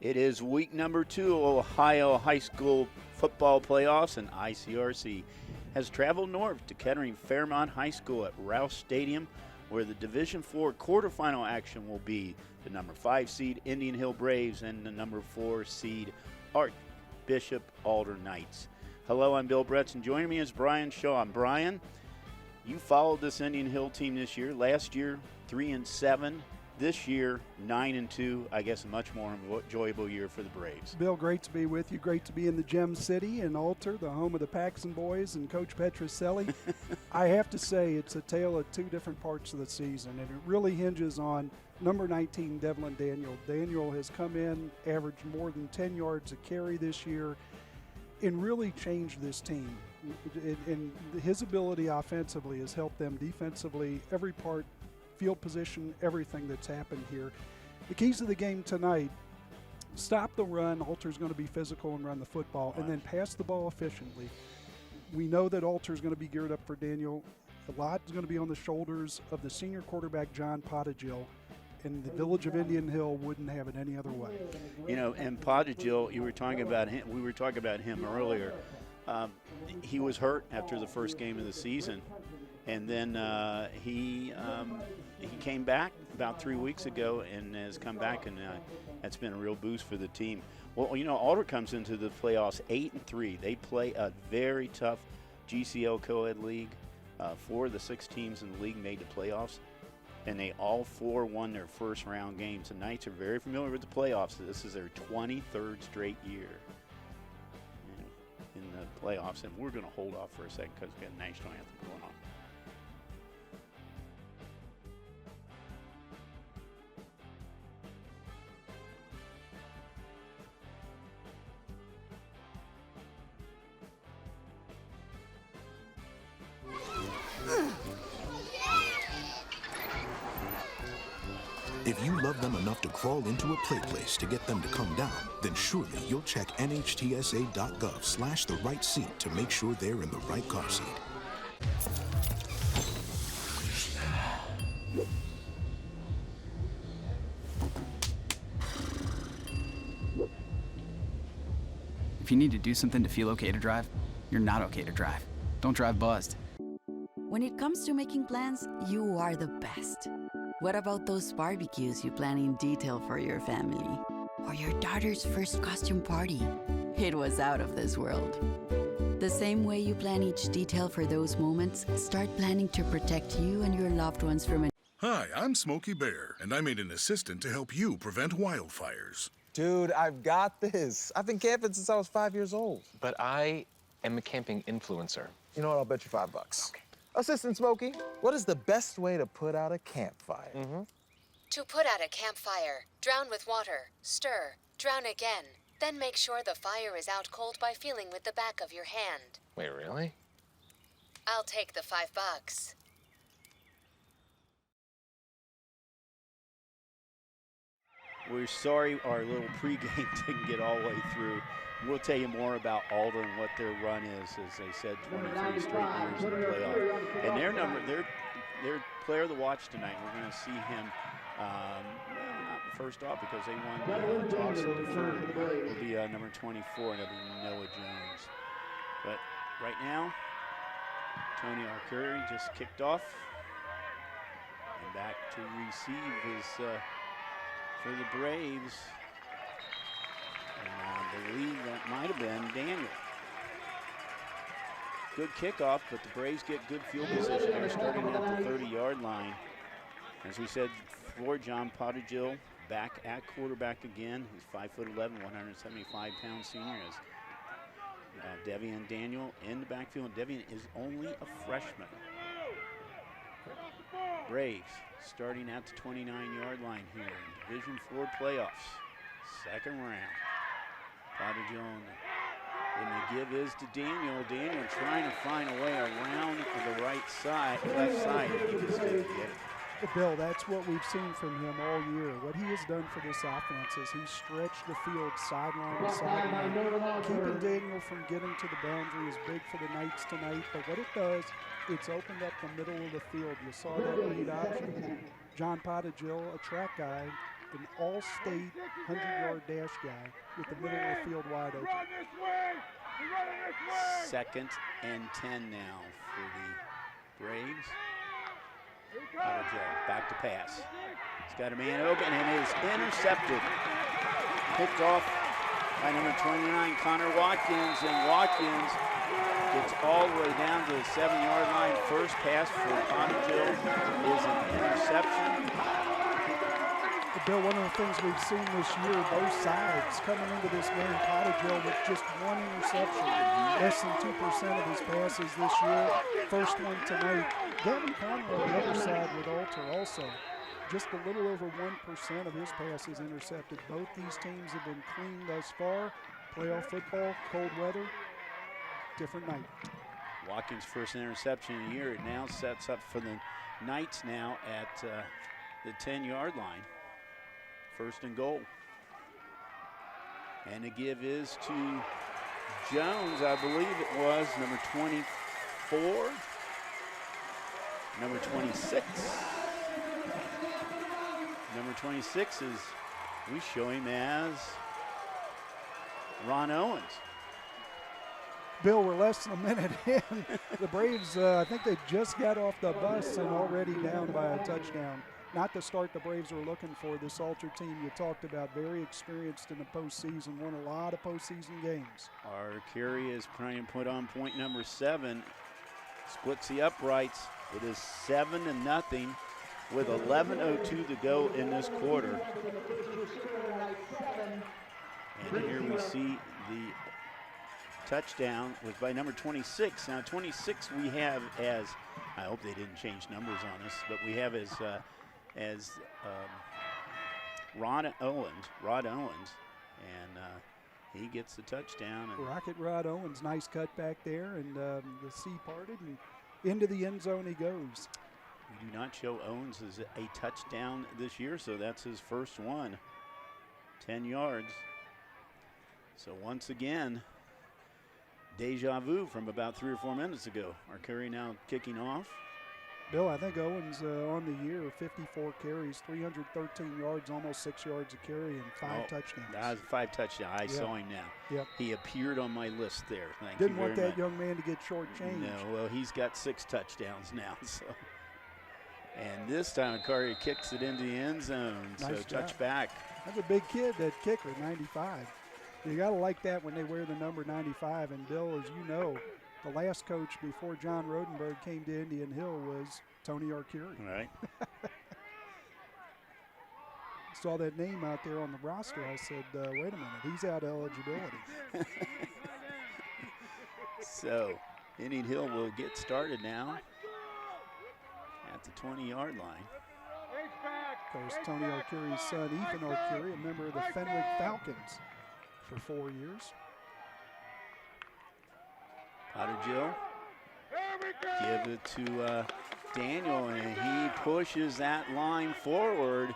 It is week number 2 of Ohio High School football playoffs, and ICRC has traveled north to Kettering Fairmont High School at Rouse Stadium, where the Division IV quarterfinal action will be the number 5 seed Indian Hill Braves and the number 4 seed Archbishop Alder Knights. Hello, I'm Bill Bretz, and joining me is Brian Shaw. Brian, you followed this Indian Hill team this year. Last year, 3-7. This year, 9-2. I guess a much more enjoyable year for the Braves. Bill, great to be with you. Great to be in the Gem City in Alter, the home of the Paxson boys and Coach Petroselli. I have to say it's a tale of two different parts of the season, and it really hinges on number 19, Devlin Daniel. Daniel has come in, averaged more than 10 yards a carry this year, and really changed this team. And his ability offensively has helped them defensively, every part, field position, everything that's happened here. The keys of the game tonight: stop the run. Alter's going to be physical and run the football, and then pass the ball efficiently. We know that Alter's going to be geared up for Daniel. A lot is going to be on the shoulders of the senior quarterback, John Pottigill, and the village of Indian Hill wouldn't have it any other way. You know, and Pottigill, we were talking about him earlier. He was hurt after the first game of the season, and then he came back about 3 weeks ago and has come back, and that's been a real boost for the team. Well, you know, Alder comes into the playoffs 8-3. They play a very tough GCL co-ed league. 4 of the 6 teams in the league made the playoffs, and they all 4 won their first round games. The Knights are very familiar with the playoffs. This is their 23rd straight year in the playoffs, and we're going to hold off for a second because we've got a national anthem going on. If you love them enough to crawl into a play place to get them to come down, then surely you'll check nhtsa.gov/the right seat to make sure they're in the right car seat. If you need to do something to feel okay to drive, you're not okay to drive. Don't drive buzzed. When it comes to making plans, you are the best. What about those barbecues you plan in detail for your family? Or your daughter's first costume party? It was out of this world. The same way you plan each detail for those moments, start planning to protect you and your loved ones from Hi, I'm Smokey Bear, and I made an assistant to help you prevent wildfires. Dude, I've got this. I've been camping since I was 5 years old. But I am a camping influencer. You know what? I'll bet you $5. Okay. Assistant Smokey, what is the best way to put out a campfire? To put out a campfire, drown with water, stir, drown again. Then make sure the fire is out cold by feeling with the back of your hand. Wait, really? I'll take the $5. We're sorry our little pregame didn't get all the way through. We'll tell you more about Alder and what their run is. As they said, 23 straight years in the playoff. And their player to watch tonight, we're going to see him, not first off because they won the toss and deferred, will be number 24, and that'll be Noah Jones. But right now, Tony Arcuri just kicked off. And back to receive is for the Braves. And I believe that might have been Daniel. Good kickoff, but the Braves get good field position. They're starting at the 30-yard line. As we said before, John Pottigill back at quarterback again. He's 5'11", 175-pound senior. As Devian Daniel in the backfield. Devian is only a freshman. Braves starting at the 29-yard line here in Division IV playoffs. Second round. Pottigill and the give is to Daniel. Daniel trying to find a way around the left side. He just didn't get it. Bill, that's what we've seen from him all year. What he has done for this offense is he's stretched the field sideline to sideline. Keeping Daniel from getting to the boundary is big for the Knights tonight, but what it does, it's opened up the middle of the field. You saw that lead option. John Pottigill, a track guy, an all-state 100-yard dash guy with the middle of the field wide open. 2nd and 10 now for the Braves. Potter back to pass. He's got a man open and is intercepted. Picked off by number 29, Connor Watkins, and Watkins gets all the way down to the 7-yard line. First pass for Potterville is an interception. Bill, one of the things we've seen this year, both sides coming into this game, Potterville with just one interception, less than 2% of his passes this year. First one tonight. Gavin Conway on the other side with Alter also. Just a little over 1% of his passes intercepted. Both these teams have been clean thus far. Playoff football, cold weather, different night. Watkins' first interception of the year. It now sets up for the Knights now at the 10-yard line. 1st and goal. And the give is to Jones, I believe it was, number 24, number 26. Number 26 is, we show him as Ron Owens. Bill, we're less than a minute in. The Braves, I think they just got off the bus and already down by a touchdown. Not the start the Braves were looking for. This Alter team you talked about, very experienced in the postseason, won a lot of postseason games. Our carry is trying to put on point number 7. Splits the uprights. It is 7-0 with 11:02 to go in this quarter. And here we see the touchdown was by number 26. Now 26 we have as, I hope they didn't change numbers on us, but we have as Rod Owens, and he gets the touchdown. And Rocket Rod Owens, nice cut back there, and the sea parted, and into the end zone he goes. We do not show Owens as a touchdown this year, so that's his first one, 10 yards. So once again, deja vu from about 3 or 4 minutes ago. Our carry now kicking off. Bill, I think Owens on the year, 54 carries, 313 yards, almost 6 yards a carry, and 5 touchdowns. That was 5 touchdowns. I saw him now. Yep. He appeared on my list there. Thank you Didn't very want that much. young man to get shortchanged. No, well, he's got 6 touchdowns now. So, and this time, Curry kicks it into the end zone. Nice so job. touchback. That's a big kid, that kicker, 95. You got to like that when they wear the number 95. And Bill, as you know, the last coach before John Rodenberg came to Indian Hill was Tony Arcuri. All right. Saw that name out there on the roster. I said, wait a minute, he's out of eligibility. So Indian Hill will get started now at the 20-yard line. Of course, Tony Arcuri's son, Ethan Arcuri, a member of the Fenwick Falcons for 4 years. Potter Jill give it to Daniel, and he pushes that line forward,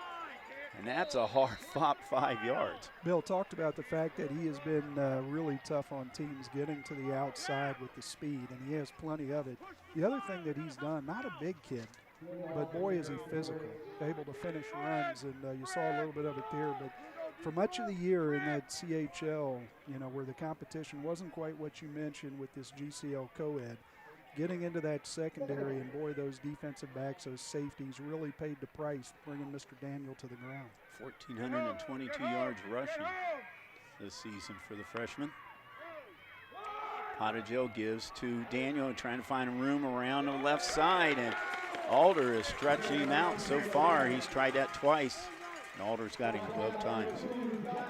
and that's a hard fought 5 yards. Bill talked about the fact that he has been really tough on teams getting to the outside with the speed, and he has plenty of it. The other thing that he's done, not a big kid, but boy is he physical, able to finish runs, and you saw a little bit of it there. But for much of the year in that CHL, you know, where the competition wasn't quite what you mentioned with this GCL co-ed, getting into that secondary, and boy, those defensive backs, those safeties really paid the price, bringing Mr. Daniel to the ground. 1,422 yards rushing this season for the freshman. Potter Jill gives to Daniel, trying to find room around the left side, and Alder is stretching him out. So far, he's tried that twice, and Alder's got him both times.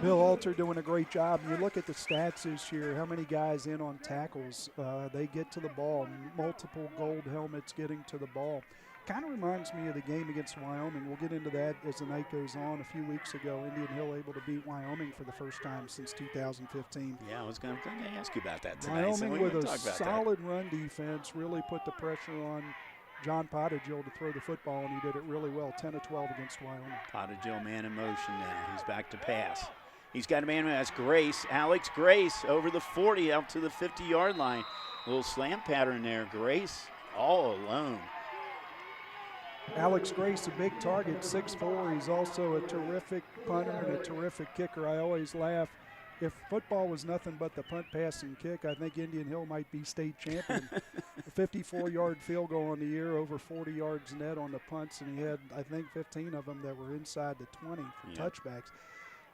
Bill Alter doing a great job. You look at the stats this year, how many guys in on tackles. They get to the ball, multiple gold helmets getting to the ball. Kind of reminds me of the game against Wyoming. We'll get into that as the night goes on. A few weeks ago, Indian Hill able to beat Wyoming for the first time since 2015. Yeah, I was going to ask you about that tonight. Wyoming with a solid run defense really put the pressure on John Pottergill to throw the football, and he did it really well, 10 of 12 against Wyoming. Pottergill man in motion now. He's back to pass. He's got a man who has Grace. Alex Grace over the 40 out to the 50-yard line. A little slant pattern there. Grace all alone. Alex Grace, a big target, 6'4". He's also a terrific punter and a terrific kicker. I always laugh. If football was nothing but the punt, pass, and kick, I think Indian Hill might be state champion. A 54-yard field goal on the year, over 40 yards net on the punts, and he had, I think, 15 of them that were inside the 20 for touchbacks,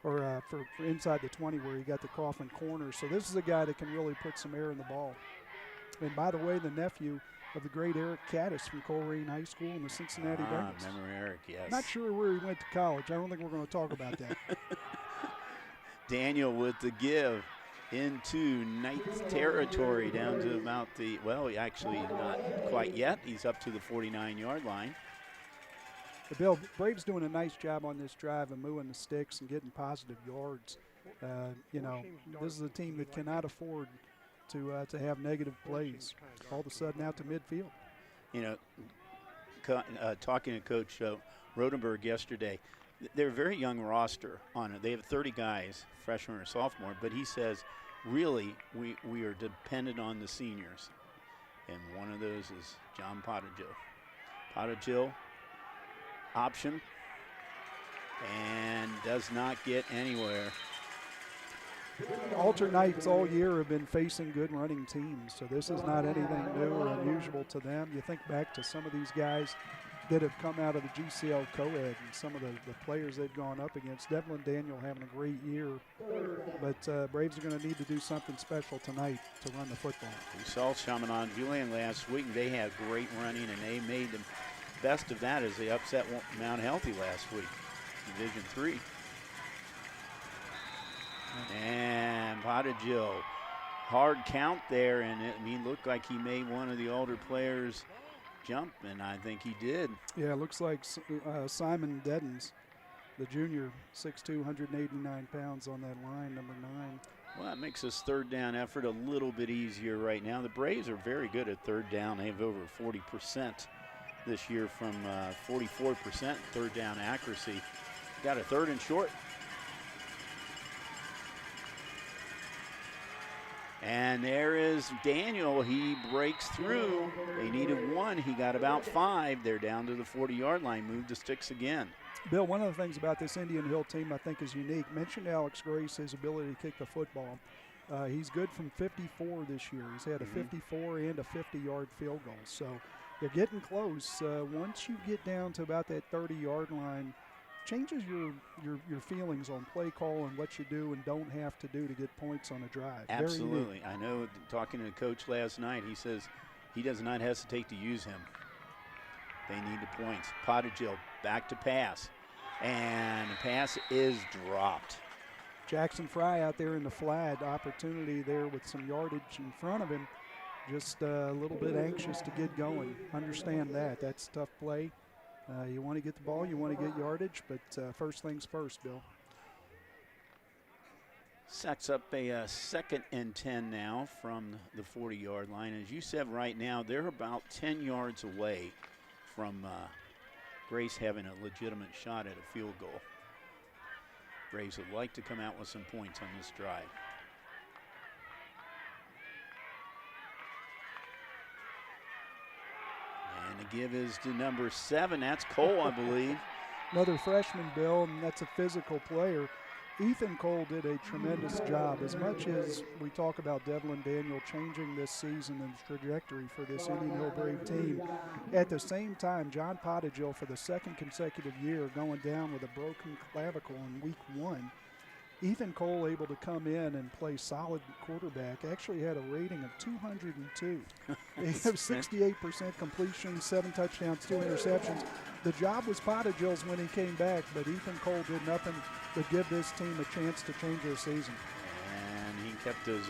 or for inside the 20 where he got the coffin corner. So this is a guy that can really put some air in the ball. And by the way, the nephew of the great Eric Caddis from Coleraine High School and the Cincinnati Bengals. Remember Eric, yes. Not sure where he went to college. I don't think we're going to talk about that. Daniel with the give into ninth territory down to about the, well, actually not quite yet. He's up to the 49-yard line. But Bill, Braves doing a nice job on this drive of moving the sticks and getting positive yards. You know, this is a team that cannot afford to have negative plays. All of a sudden out to midfield. You know, talking to Coach Rodenberg yesterday, they're a very young roster on it. They have 30 guys, freshman or sophomore, but he says, really, we are dependent on the seniors. And one of those is John Pottigill. Pottigill, option, and does not get anywhere. Alternates all year have been facing good running teams, so this is not anything new or unusual to them. You think back to some of these guys that have come out of the GCL co-ed and some of the players they've gone up against. Devlin Daniel having a great year, but Braves are going to need to do something special tonight to run the football. We saw Chaminade Julian last week, and they had great running, and they made the best of that as they upset Mount Healthy last week, Division III. And Pottigill, hard count there, and he looked like he made one of the older players jump, and I think he did. Yeah, it looks like Simon Deddens, the junior, 6'2", 189 pounds on that line, number 9. Well, that makes this third down effort a little bit easier right now. The Braves are very good at third down. They have over 40% this year from 44% third down accuracy. Got a third and short. And there is Daniel. He breaks through. They needed 1. He got about 5. They're down to the 40-yard line. Move the sticks again. Bill, one of the things about this Indian Hill team I think is unique. Mentioned Alex Grace, his ability to kick the football. He's good from 54 this year. He's had a 54 and a 50-yard field goal. So they're getting close. Once you get down to about that 30-yard line, changes your feelings on play call and what you do and don't have to do to get points on a drive. Absolutely. I know, talking to the coach last night, he says he does not hesitate to use him. They need the points. Pottigill back to pass, and the pass is dropped. Jackson Fry out there in the flat, opportunity there with some yardage in front of him. Just a little bit anxious to get going. Understand that. That's a tough play. You want to get the ball, you want to get yardage, but first things first, Bill. Sets up a 2nd and 10 now from the 40-yard line. As you said, right now, they're about 10 yards away from Grace having a legitimate shot at a field goal. Braves would like to come out with some points on this drive. And the give is to number 7. That's Cole, I believe. Another freshman, Bill, and that's a physical player. Ethan Cole did a tremendous job. As much as we talk about Devlin Daniel changing this season and trajectory for this Indian Hill Brave team, at the same time, John Pottigill, for the 2nd consecutive year, going down with a broken clavicle in week 1. Ethan Cole able to come in and play solid quarterback. Actually had a rating of 202. They have 68% completion, 7 touchdowns, 2 interceptions. The job was Pottigill's when he came back, but Ethan Cole did nothing but give this team a chance to change their season. And he kept his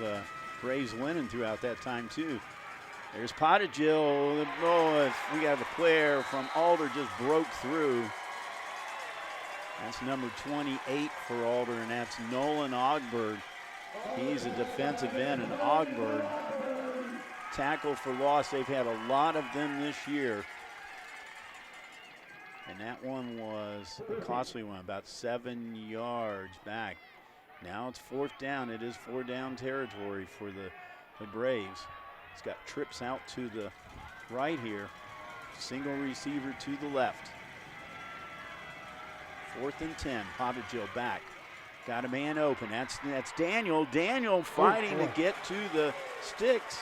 Braves winning throughout that time, too. There's Pottigill. Oh, we got a player from Alder just broke through. That's number 28 for Alder, and that's Nolan Ogberg. He's a defensive end, and Ogberg, tackle for loss. They've had a lot of them this year. And that one was a costly one, about 7 yards back. Now it's 4th down. It is 4-down territory for the Braves. He's got trips out to the right here. Single receiver to the left. 4th and 10. Pottergill back. Got a man open. That's Daniel. Daniel fighting to get to the sticks.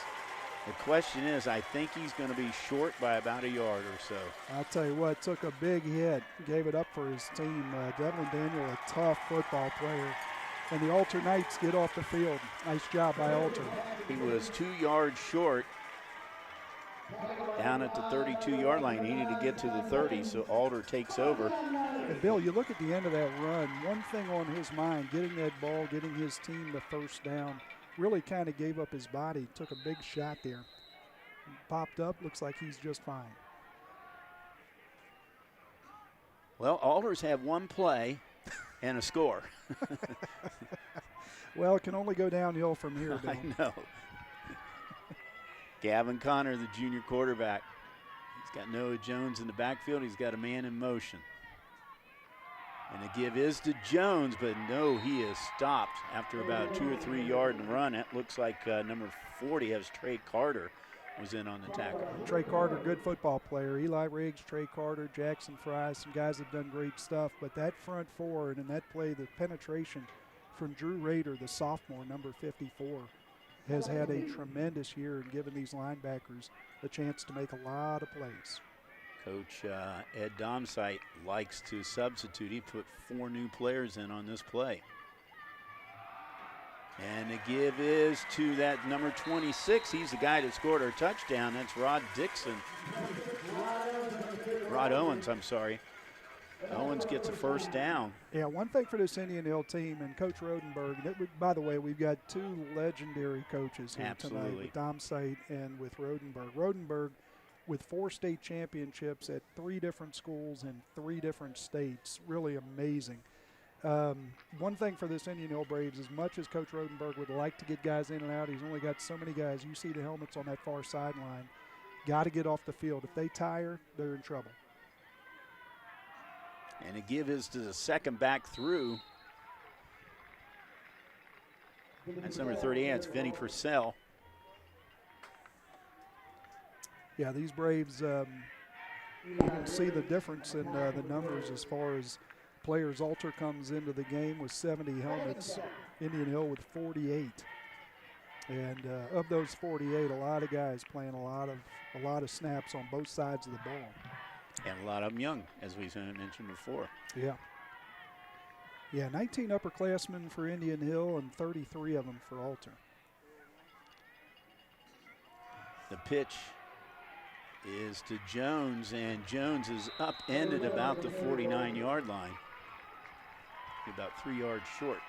The question is, I think he's going to be short by about a yard or so. I'll tell you what, took a big hit, gave it up for his team. Devlin Daniel, a tough football player. And the Alter Knights get off the field. Nice job by Alter. He was 2 yards short down at the 32-yard line. He needed to get to the 30, so Alter takes over. And Bill, you look at the end of that run, one thing on his mind, getting that ball, getting his team the first down, really kind of gave up his body, took a big shot there. Popped up, looks like he's just fine. Well, Alders have one play and a score. Well, it can only go downhill from here, Bill. I know. Gavin Connor, the junior quarterback. He's got Noah Jones in the backfield. He's got a man in motion. And the give is to Jones, but no, he is stopped after about a 2 or 3 yard run. It looks like number 40 has Trey Carter was in on the tackle. Trey Carter, good football player. Eli Riggs, Trey Carter, Jackson Fry, some guys have done great stuff. But that front four and in that play, the penetration from Drew Rader, the sophomore, number 54, has had a tremendous year and given these linebackers a chance to make a lot of plays. Coach Ed Domsite likes to substitute. He put 4 new players in on this play. And the give is to that number 26. He's the guy that scored our touchdown. That's Rod Owens, I'm sorry. Owens gets a first down. Yeah, one thing for this Indian Hill team and Coach Rodenberg, by the way, we've got 2 legendary coaches here tonight with Domsite and with Rodenberg. Rodenberg with 4 state championships at 3 different schools in 3 different states. Really amazing. One thing for this Indian Hill Braves, as much as Coach Rodenberg would like to get guys in and out, he's only got so many guys. You see the helmets on that far sideline. Got to get off the field. If they tire, they're in trouble. And the give is to the second back through. That's number 38. It's Vinny Purcell. Yeah, these Braves, you can see the difference in the numbers as far as players. Alter comes into the game with 70 helmets, Indian Hill with 48. And of those 48, a lot of guys playing a lot of snaps on both sides of the ball. And a lot of them young, as we mentioned before. Yeah. Yeah, 19 upperclassmen for Indian Hill and 33 of them for Alter. The pitch is to Jones, and Jones is upended about the 49-yard line. About 3 yards short.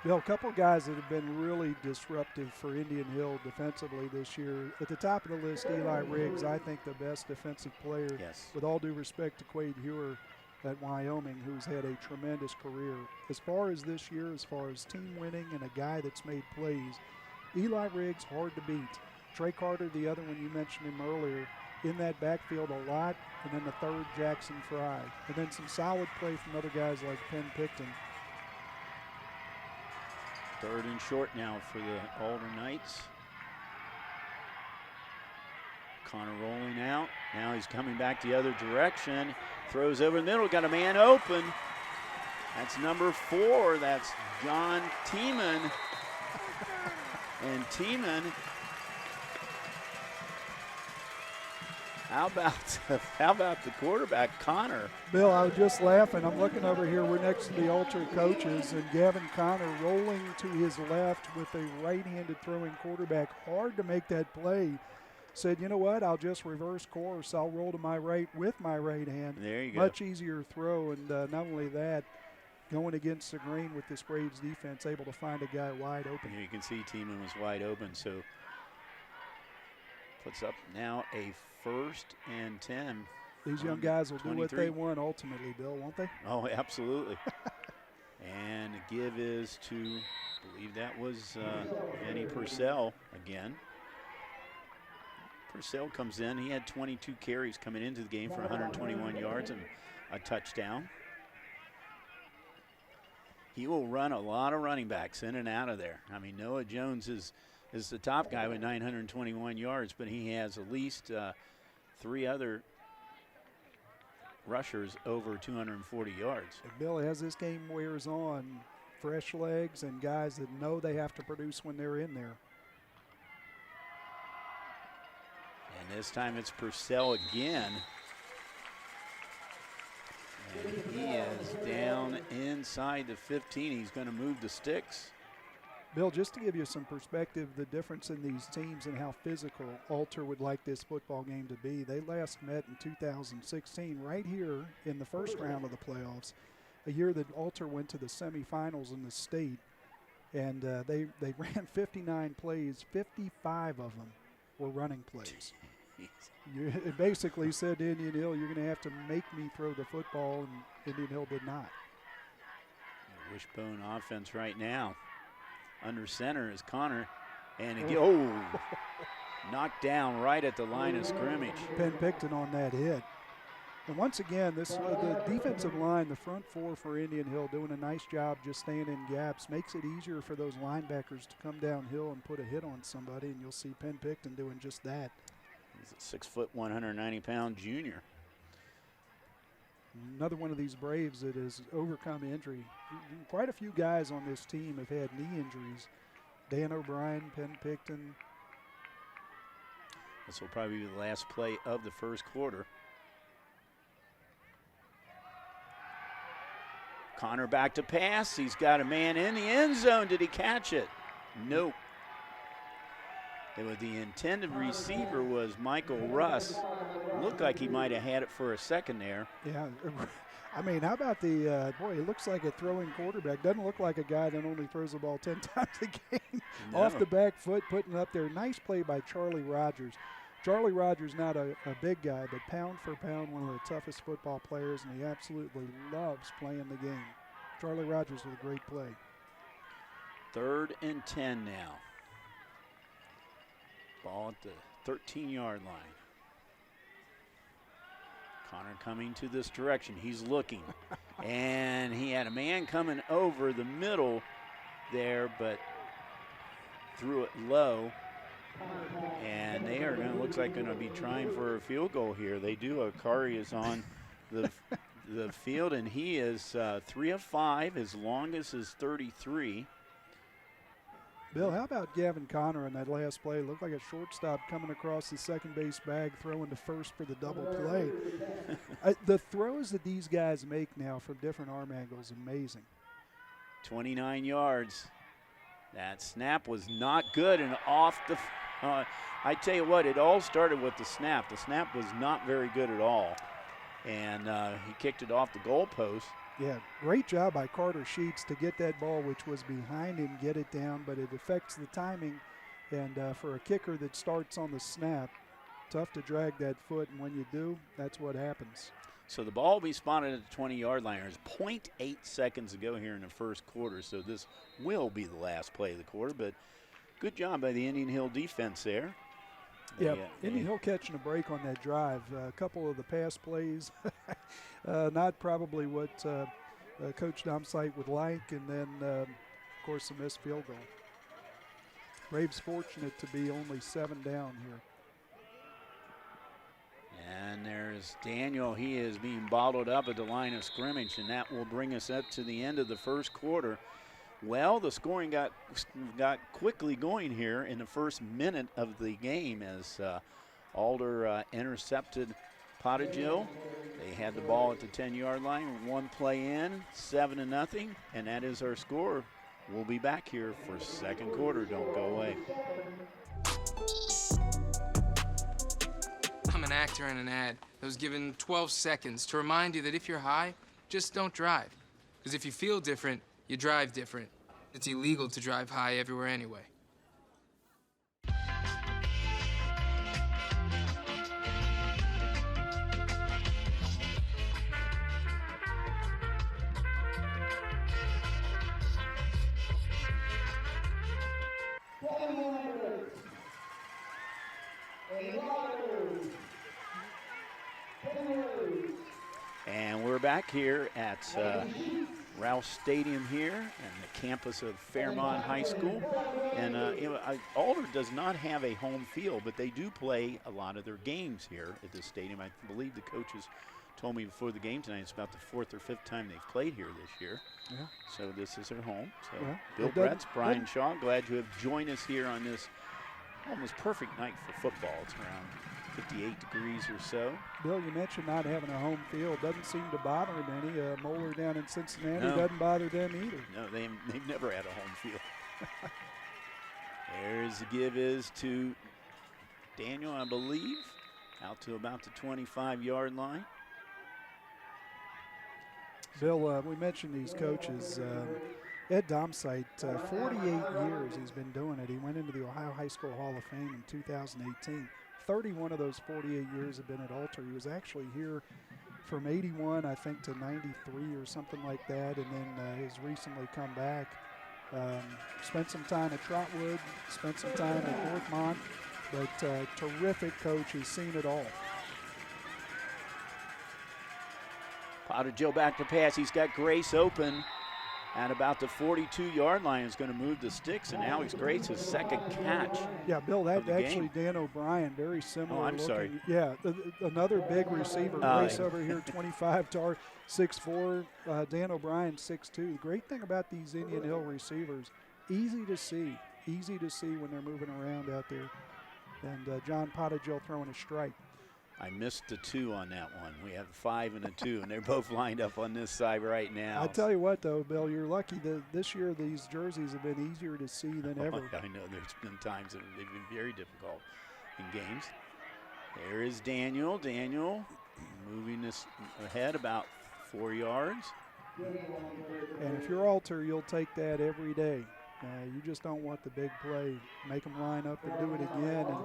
Bill, a couple guys that have been really disruptive for Indian Hill defensively this year. At the top of the list, Eli Riggs, I think the best defensive player. Yes. With all due respect to Quade Hewer at Wyoming, who's had a tremendous career. As far as this year, as far as team winning and a guy that's made plays, Eli Riggs, hard to beat. Trey Carter, the other one, you mentioned him earlier, in that backfield a lot. And then the third, Jackson Fry. And then some solid play from other guys like Penn Picton. 3rd and short now for the Alder Knights. Connor rolling out. Now he's coming back the other direction. Throws over the middle. Got a man open. That's number 4. That's John Tiemann. And Tiemann, how about the quarterback, Connor? Bill, I was just laughing. I'm looking over here. We're next to the Alter coaches, and Gavin Connor rolling to his left with a right-handed throwing quarterback. Hard to make that play. Said, you know what, I'll just reverse course. I'll roll to my right with my right hand. There you go. Much easier throw, and not only that, going against the grain with this Braves defense, able to find a guy wide open. Here you can see Tiemann was wide open, so puts up now a 1st and 10. These young guys will 23. do what they want ultimately, Bill, won't they? Oh, absolutely. And the give is to, I believe that was Vinny Purcell again. Purcell comes in. He had 22 carries coming into the game for 121 yards and a touchdown. He will run a lot of running backs in and out of there. I mean, Noah Jones is is the top guy with 921 yards, but he has at least 3 other rushers over 240 yards. And Bill, as this game wears on, fresh legs and guys that know they have to produce when they're in there. And this time it's Purcell again. And he is down inside the 15. He's going to move the sticks. Bill, just to give you some perspective, the difference in these teams and how physical Alter would like this football game to be. They last met in 2016 right here in the first round of the playoffs, a year that Alter went to the semifinals in the state. And they ran 59 plays, 55 of them were running plays. It basically said to Indian Hill, you're going to have to make me throw the football, and Indian Hill did not. Wishbone offense right now. Under center is Connor, and again, knocked down right at the line of scrimmage. Penn Picton on that hit. And once again, this the defensive line, the front four for Indian Hill, doing a nice job just staying in gaps, makes it easier for those linebackers to come downhill and put a hit on somebody, and you'll see Penn Picton doing just that. He's a 6 foot, 190-pound junior. Another one of these Braves that has overcome injury. Quite a few guys on this team have had knee injuries. Dan O'Brien, Penn Picton. This will probably be the last play of the first quarter. Connor back to pass. He's got a man in the end zone. Did he catch it? Nope. The intended receiver was Michael Russ. Looked like he might have had it for a second there. Yeah, I mean, how about the, boy, he looks like a throwing quarterback. Doesn't look like a guy that only throws the ball 10 times a game. No. Off the back foot, putting it up there. Nice play by Charlie Rogers. Charlie Rogers, not a big guy, but pound for pound, one of the toughest football players, and he absolutely loves playing the game. Charlie Rogers with a great play. 3rd and 10 now. Ball at the 13-yard line. Connor coming to this direction. He's looking. And he had a man coming over the middle there, but threw it low. And they are going to, looks like, going to be trying for a field goal here. They do. Akari is on the field, and he is 3 of 5. His longest is 33. Bill, how about Gavin Connor on that last play? Looked like a shortstop coming across the second base bag, throwing to first for the double play. The throws that these guys make now from different arm angles, amazing. 29 yards. That snap was not good and off the I tell you what, it all started with the snap. The snap was not very good at all. And he kicked it off the goalpost. Yeah, great job by Carter Sheets to get that ball, which was behind him, get it down, but it affects the timing. And for a kicker that starts on the snap, tough to drag that foot, and when you do, that's what happens. So the ball will be spotted at the 20-yard line. There's 0.8 seconds to go here in the first quarter, so this will be the last play of the quarter, but good job by the Indian Hill defense there. Yeah, Indian Hill catching a break on that drive. A couple of the pass plays, not probably what Coach Domsite would like, and then, of course, the missed field goal. Braves fortunate to be only 7 down here. And there's Daniel. He is being bottled up at the line of scrimmage, and that will bring us up to the end of the first quarter. Well, the scoring got quickly going here in the first minute of the game as Alder intercepted Potagill. They had the ball at the 10-yard line, 1 play in, 7-0, and that is our score. We'll be back here for second quarter. Don't go away. I'm an actor in an ad that was given 12 seconds to remind you that if you're high, just don't drive. Because if you feel different, you drive different. It's illegal to drive high everywhere anyway. And we're back here at Rouse Stadium here and the campus of Fairmont High School. And Alder does not have a home field, but they do play a lot of their games here at this stadium. I believe the coaches told me before the game tonight it's about the 4th or 5th time they've played here this year. Yeah. So this is their home. So Bill Bretz, Brian Shaw, glad you have joined us here on this almost perfect night for football. It's around 58 degrees or so. Bill, you mentioned not having a home field. Doesn't seem to bother him any. Moeller down in Cincinnati doesn't bother them either. No, they've never had a home field. There's the give is to Daniel, I believe, out to about the 25-yard line. Bill, we mentioned these coaches. Ed Domsite, 48 years he's been doing it. He went into the Ohio High School Hall of Fame in 2018. 31 of those 48 years have been at Alter. He was actually here from 81, I think, to 93 or something like that, and then has recently come back. Spent some time at Trotwood, spent some time at Northmont, but terrific coach. He's seen it all. Potter Joe back to pass. He's got Grace open at about the 42-yard line. Is going to move the sticks, and Alex Grace his second catch. Yeah, Bill, that actually Dan O'Brien, very similar. Oh, I'm looking. sorry. Yeah, another big receiver. Grace over here, 25, 6'4". Dan O'Brien, 6'2". The great thing about these Indian Hill receivers, easy to see when they're moving around out there. And John Potagill throwing a strike. I missed the 2 on that one. We have 5 and a 2, and they're both lined up on this side right now. I tell you what, though, Bill, you're lucky that this year these jerseys have been easier to see than ever. I know there's been times that they've been very difficult in games. There is Daniel. Daniel moving this ahead about 4 yards. And if you're Alter, you'll take that every day. You just don't want the big play. Make them line up and do it again. And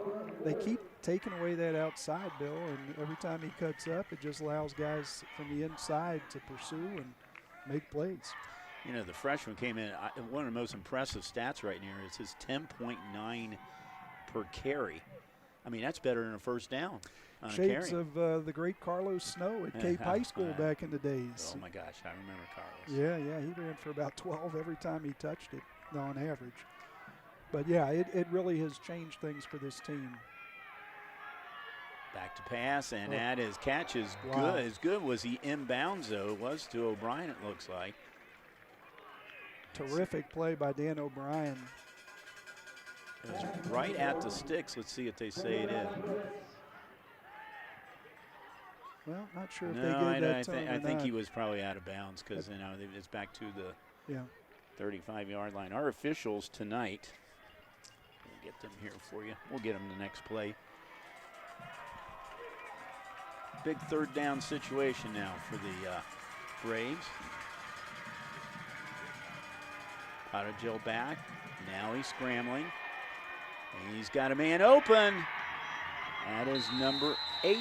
they keep taking away that outside, Bill, and every time he cuts up, it just allows guys from the inside to pursue and make plays. You know, the freshman came in, one of the most impressive stats right here is his 10.9 per carry. I mean, that's better than a first down on Shades a carry. of the great Carlos Snow at Cape High School back in the days. Oh, my gosh, I remember Carlos. Yeah, he ran for about 12 every time he touched it on average. But, yeah, it really has changed things for this team. Back to pass, and that is catch is good. As good was he inbounds, though. It was to O'Brien, it looks like. Terrific play by Dan O'Brien. It was right at the sticks. Let's see if they say it is. Well, not sure if they gave that to him or I think not. he was probably out of bounds because, you know, it's back to the 35-yard line. Our officials tonight, we'll get them here for you. We'll get them the next play. Big third down situation now for the Braves. Potagill back. Now he's scrambling. And he's got a man open. That is number 8,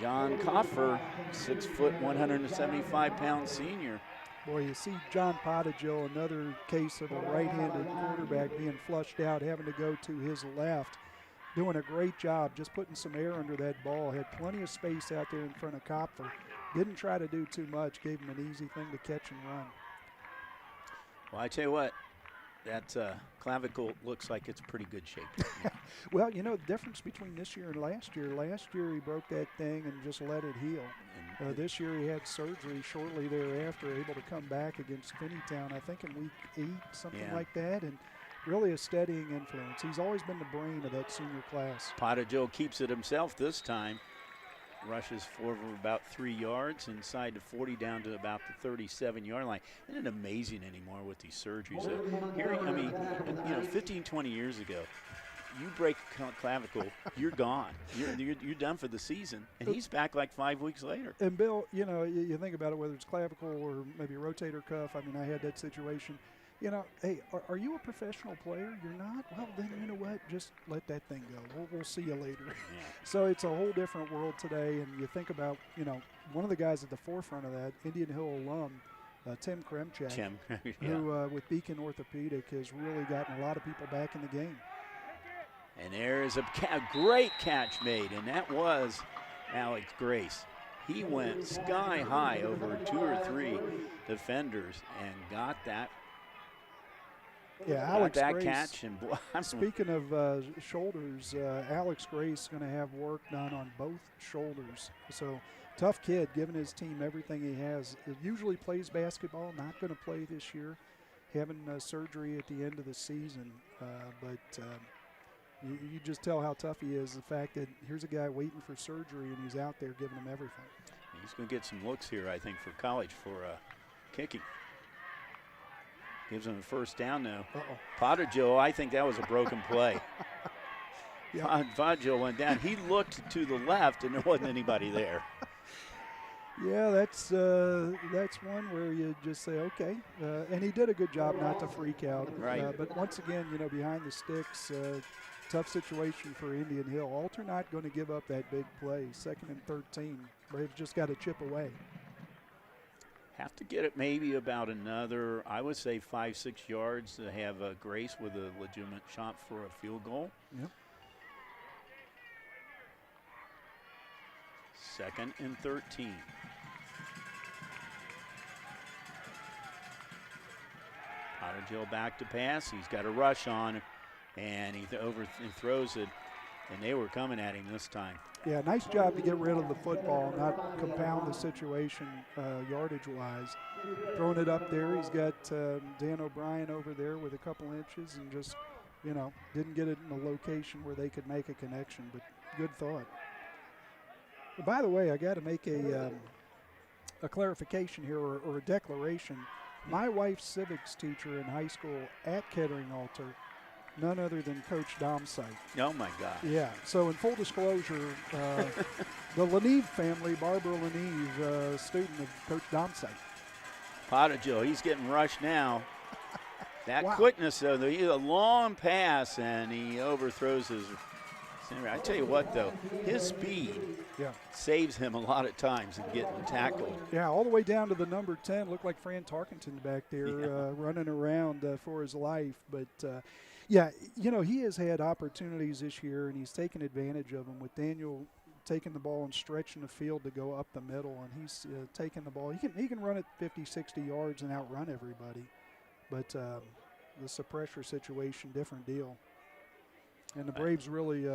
John Coffer, 6 foot, 175-pound senior. Boy, you see John Potagill, another case of a right-handed quarterback being flushed out, having to go to his left. Doing a great job, just putting some air under that ball. Had plenty of space out there in front of Kopfer. Didn't try to do too much, gave him an easy thing to catch and run. Well, I tell you what, that clavicle looks like it's pretty good shape. Well, you know, the difference between this year and last year he broke that thing and just let it heal. This year he had surgery shortly thereafter, able to come back against Finneytown, I think in week 8, something like that. And really a steadying influence. He's always been the brain of that senior class. Potagill keeps it himself this time. Rushes forward about 3 yards inside the 40 down to about the 37-yard line. Isn't it amazing anymore with these surgeries? Here, I mean, you know, 15, 20 years ago, you break a clavicle, you're gone. You're done for the season. And he's back like 5 weeks later. And Bill, you know, you think about it, whether it's clavicle or maybe a rotator cuff. I mean, I had that situation. You know, hey, are you a professional player? You're not? Well, then you know what? Just let that thing go. We'll see you later. Yeah. So it's a whole different world today. And you think about, you know, one of the guys at the forefront of that, Indian Hill alum, Tim Kremchak, who with Beacon Orthopedic has really gotten a lot of people back in the game. And there is a great catch made, and that was Alex Grace. He went sky high over 2 or 3 defenders and got that. Yeah, Alex that Grace, catch. And speaking of shoulders, Alex Grace is going to have work done on both shoulders. So tough kid, giving his team everything he has. Usually plays basketball, not going to play this year, having surgery at the end of the season. But you just tell how tough he is. The fact that here's a guy waiting for surgery and he's out there giving him everything. He's going to get some looks here, I think, for college for kicking. Gives him a first down now. Potajo, I think that was a broken play. Potajo went down. He looked to the left, and there wasn't anybody there. Yeah, that's one where you just say, okay. And he did a good job not to freak out. Right. But once again, behind the sticks, tough situation for Indian Hill. Alter not going to give up that big play. 2nd and 13. Braves just got to chip away. Have to get it maybe about another, I would say 5-6 yards to have Grace with a legitimate shot for a field goal. Yep. 2nd and 13. Potajo back to pass. He's got a rush on, and he throws it, and they were coming at him this time. Yeah, nice job to get rid of the football, not compound the situation yardage-wise. Throwing it up there, he's got Dan O'Brien over there with a couple inches and just, didn't get it in a location where they could make a connection, but good thought. By the way, I got to make a clarification here or a declaration. My wife's civics teacher in high school at Kettering Alter, none other than Coach Domsite. Oh, my God. Yeah, so in full disclosure, the Leneve family, Barbara Leneve, student of Coach Domsite. Potajo, he's getting rushed now. That quickness, though, a long pass, and he overthrows his center. I tell you what, though, his speed saves him a lot of times in getting tackled. Yeah, all the way down to the number 10. Looked like Fran Tarkenton back there running around for his life. But, yeah, he has had opportunities this year, and he's taken advantage of them with Daniel taking the ball and stretching the field to go up the middle, and he's taking the ball. He can run it 50, 60 yards and outrun everybody. But this is a pressure situation, different deal. And the Braves really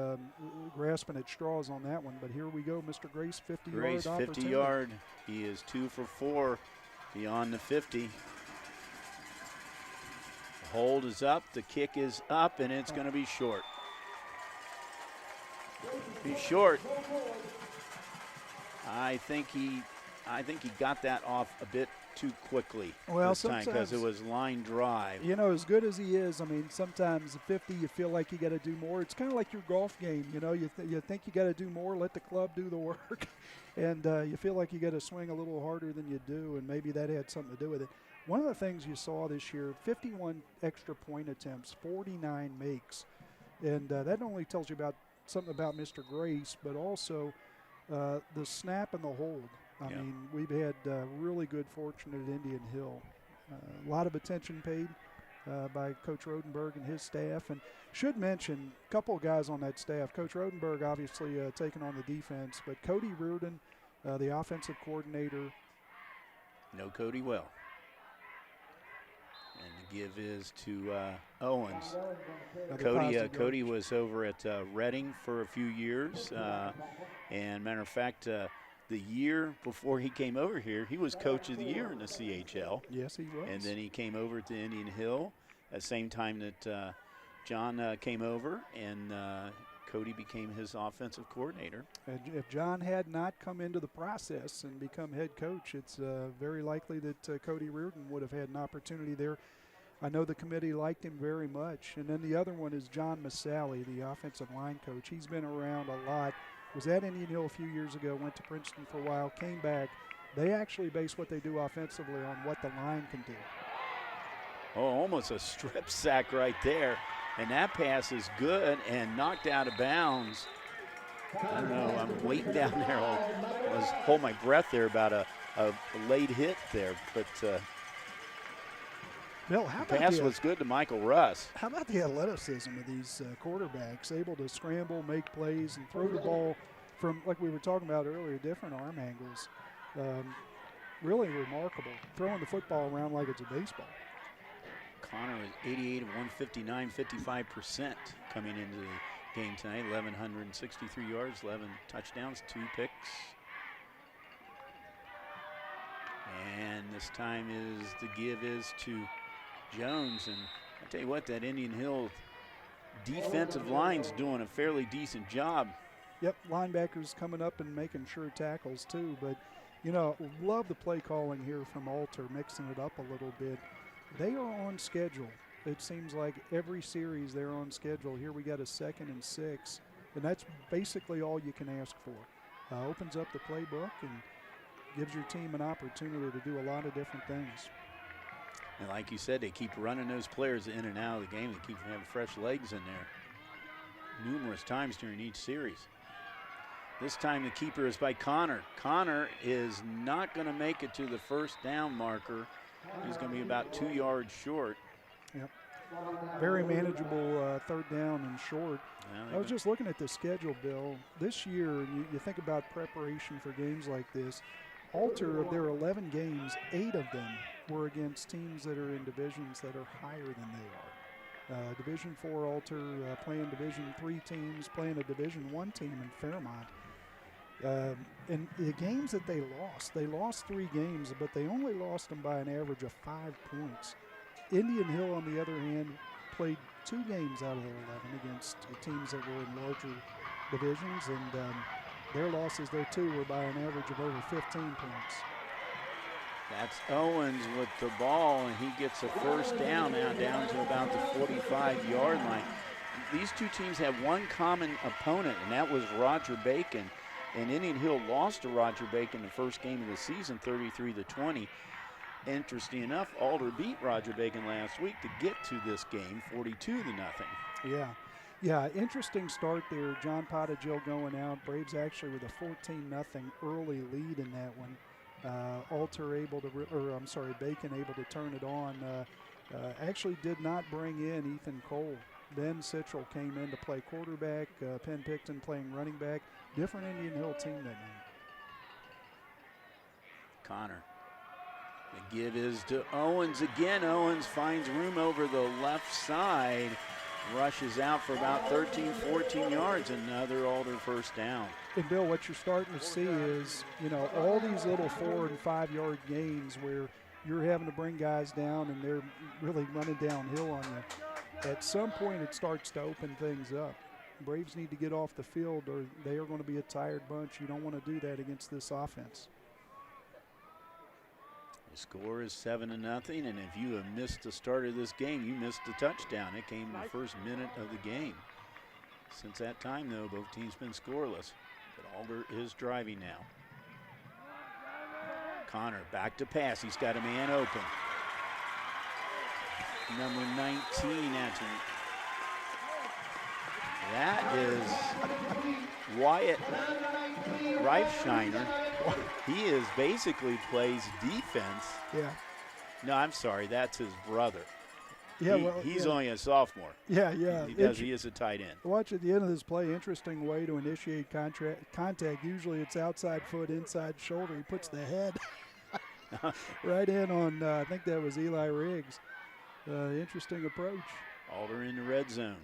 grasping at straws on that one. But here we go, Mr. Grace, 50-yard opportunity. 50-yard. He is 2 for 4 beyond the 50. The hold is up. The kick is up, and it's going to be short. He's short. I think he got that off a bit too quickly this time because it was line drive. As good as he is, I mean, sometimes at 50 you feel like you got to do more. It's kind of like your golf game. You think you got to do more, let the club do the work, and you feel like you got to swing a little harder than you do, and maybe that had something to do with it. One of the things you saw this year, 51 extra point attempts, 49 makes, and that not only tells you about something about Mr. Grace, but also the snap and the hold. I mean, we've had really good fortune at Indian Hill. A lot of attention paid by Coach Rodenberg and his staff. And should mention a couple of guys on that staff. Coach Rodenberg obviously taking on the defense, but Cody Reardon, the offensive coordinator. Know Cody well. And the give is to Owens. Cody was over at Reading for a few years. And matter of fact, the year before he came over here, he was Coach of the Year in the CHL. Yes, he was. And then he came over to Indian Hill at the same time that John came over, and Cody became his offensive coordinator. And if John had not come into the process and become head coach, it's very likely that Cody Reardon would have had an opportunity there. I know the committee liked him very much. And then the other one is John Masali, the offensive line coach. He's been around a lot. Was at Indian Hill a few years ago, went to Princeton for a while, came back. They actually base what they do offensively on what the line can do. Oh, almost a strip sack right there. And that pass is good and knocked out of bounds. I don't know, I'm waiting down there. I was hold my breath there about a late hit there. But Bill, how the pass was good to Michael Russ. How about the athleticism of these quarterbacks, able to scramble, make plays, and throw the ball from, like we were talking about earlier, different arm angles. Really remarkable. Throwing the football around like it's a baseball. Connor was 88 of 159, 55% coming into the game tonight. 1,163 yards, 11 touchdowns, 2 picks. And this time the give is to Jones. And I tell you what, that Indian Hill defensive line's doing a fairly decent job. Yep, linebackers coming up and making sure tackles too. But, you know, love the play calling here from Alter, mixing it up a little bit. They are on schedule. It seems like every series they're on schedule. Here we got a 2nd and 6, and that's basically all you can ask for. Opens up the playbook and gives your team an opportunity to do a lot of different things. And like you said, they keep running those players in and out of the game. They keep having fresh legs in there numerous times during each series. This time the keeper is by Connor. Connor is not going to make it to the first down marker. He's going to be about 2 yards short. Yep. Very manageable 3rd down and short. I was just looking at the schedule, Bill. This year, you think about preparation for games like this. Alter, of their 11 games, 8 of them were against teams that are in divisions that are higher than they are. Division 4 Alter playing Division 3 teams, playing a Division 1 team in Fairmont. And the games that they lost 3 games, but they only lost them by an average of 5 points. Indian Hill, on the other hand, played 2 games out of their 11 against teams that were in larger divisions, and their losses there too were by an average of over 15 points. That's Owens with the ball, and he gets a first down now, down to about the 45-yard line. These two teams have one common opponent, and that was Roger Bacon. And Indian Hill lost to Roger Bacon the first game of the season, 33-20. Interesting enough, Alder beat Roger Bacon last week to get to this game, 42-0. Yeah, interesting start there. John Pottigill going out. Braves actually with a 14-0 early lead in that one. Bacon able to turn it on. Actually did not bring in Ethan Cole. Ben Sitchell came in to play quarterback. Penn Picton playing running back. Different Indian Hill team that night. Connor. The give is to Owens again. Owens finds room over the left side. Rushes out for about 13, 14 yards. Another Alder first down. And Bill, what you're starting to see is, you know, all these little 4- and 5-yard gains where you're having to bring guys down and they're really running downhill on you. At some point, it starts to open things up. Braves need to get off the field or they are going to be a tired bunch. You don't want to do that against this offense. The score is 7-0, and if you have missed the start of this game, you missed the touchdown. It came in the first minute of the game. Since that time, though, both teams been scoreless. But Alder is driving now. Connor back to pass. He's got a man open. Number 19, that is Wyatt Reifshiner. He is basically plays defense. Yeah. No, I'm sorry, that's his brother. Yeah, he's only a sophomore. Yeah. He is a tight end. Watch at the end of this play, interesting way to initiate contact. Usually it's outside foot, inside shoulder. He puts the head right in on, I think that was Eli Riggs. Interesting approach. Alder in the red zone.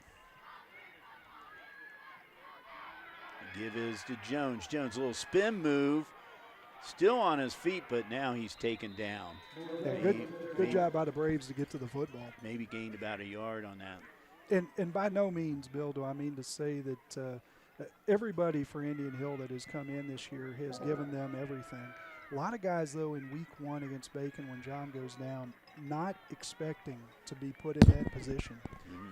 The give is to Jones. Jones, a little spin move. Still on his feet, but now he's taken down. Yeah, good job by the Braves to get to the football. Maybe gained about a yard on that. And by no means, Bill, do I mean to say that everybody for Indian Hill that has come in this year has given them everything. A lot of guys, though, in week 1 against Bacon when John goes down, not expecting to be put in that position.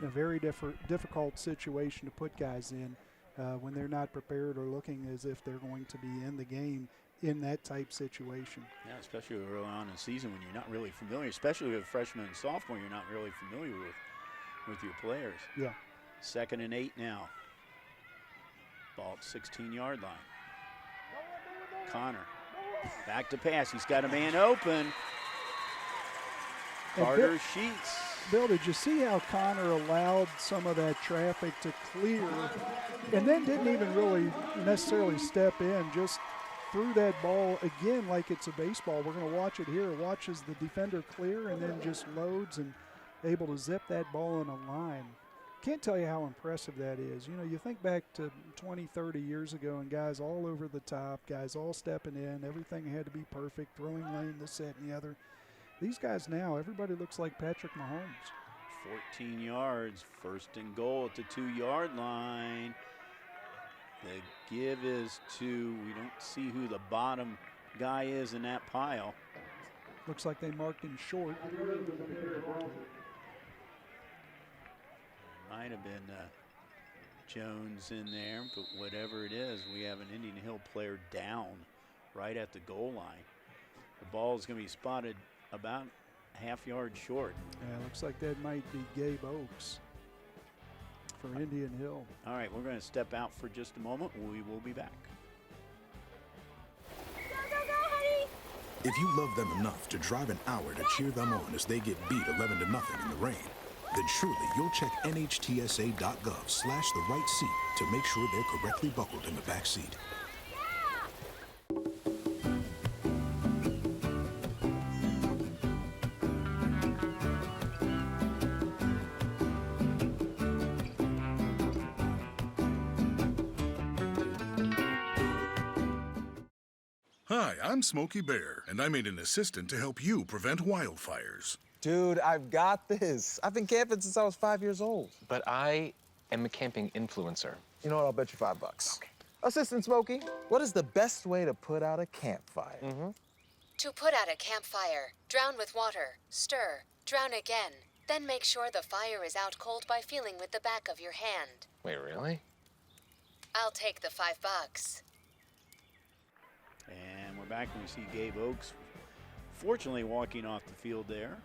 A very difficult situation to put guys in when they're not prepared or looking as if they're going to be in the game in that type situation. Yeah, especially early on in the season when you're not really familiar, especially with freshman and sophomore, you're not really familiar with your players. Yeah. 2nd and 8 now. Ball at 16-yard line. Connor back to pass. He's got a man open. Carter Sheets Bill, did you see how Connor allowed some of that traffic to clear and then didn't even really necessarily step in, just threw that ball again like it's a baseball. We're going to watch it here. Watches the defender clear and then just loads and able to zip that ball in a line. Can't tell you how impressive that is. You know, you think back to 20, 30 years ago and guys all over the top, guys all stepping in, everything had to be perfect, throwing lane, this, that, and the other. These guys now, everybody looks like Patrick Mahomes. 14 yards, first and goal at the 2-yard line. The give is to, we don't see who the bottom guy is in that pile. Looks like they marked him short. Might have been Jones in there, but whatever it is, we have an Indian Hill player down right at the goal line. The ball is going to be spotted about half-yard short. Yeah, looks like that might be Gabe Oakes for Indian Hill. All right, we're going to step out for just a moment. We will be back. If you love them enough to drive an hour to cheer them on as they get beat 11-0 in the rain, then surely you'll check NHTSA.gov/the right seat to make sure they're correctly buckled in the back seat. Hi, I'm Smokey Bear, and I made an assistant to help you prevent wildfires. Dude, I've got this. I've been camping since I was 5 years old. But I am a camping influencer. You know what? I'll bet you $5. Okay. Assistant Smokey, what is the best way to put out a campfire? To put out a campfire, drown with water, stir, drown again. Then make sure the fire is out cold by feeling with the back of your hand. Wait, really? I'll take the $5. And we're back and we see Gabe Oakes fortunately walking off the field there.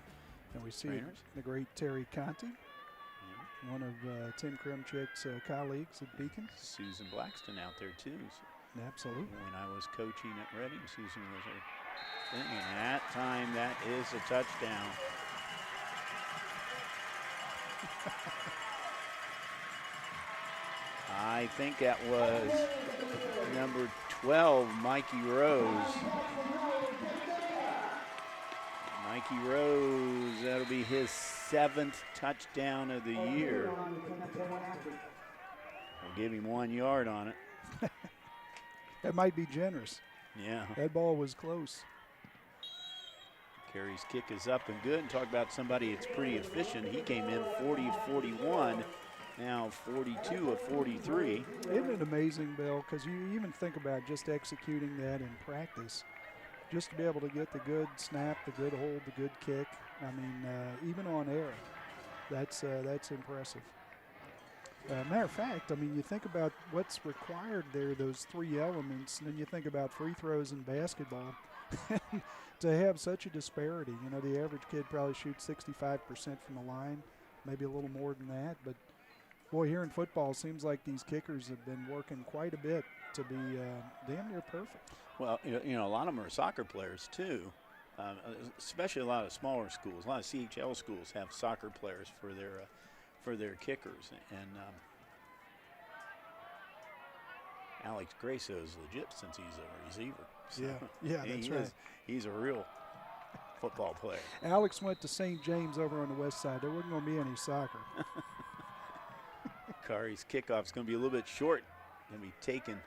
And we see the great Terry Conti, one of Tim Kremchick's colleagues at Beacon. Susan Blackston out there too. Absolutely. When I was coaching at Reading, Susan was her thing. And that time, that is a touchdown. I think that was number 12, Mikey Rose. Mikey Rose, that'll be his 7th touchdown of the year. We'll give him 1 yard on it. That might be generous. Yeah. That ball was close. Carey's kick is up and good. And talk about somebody that's pretty efficient. He came in 40 of 41, now 42 of 43. Isn't it amazing, Bill? Because you even think about just executing that in practice. Just to be able to get the good snap, the good hold, the good kick. I mean, even on air, that's impressive. Matter of fact, I mean, you think about what's required there, those 3 elements, and then you think about free throws in basketball. To have such a disparity, you know, the average kid probably shoots 65% from the line, maybe a little more than that. But, boy, here in football, it seems like these kickers have been working quite a bit to be damn near perfect. Well, you know, a lot of them are soccer players too, especially a lot of smaller schools. A lot of CHL schools have soccer players for their kickers. And Alex Grayso is legit since he's a receiver. So yeah, that's right. He's a real football player. Alex went to St. James over on the west side. There wasn't going to be any soccer. Kari's kickoff is going to be a little bit short. Going to be taken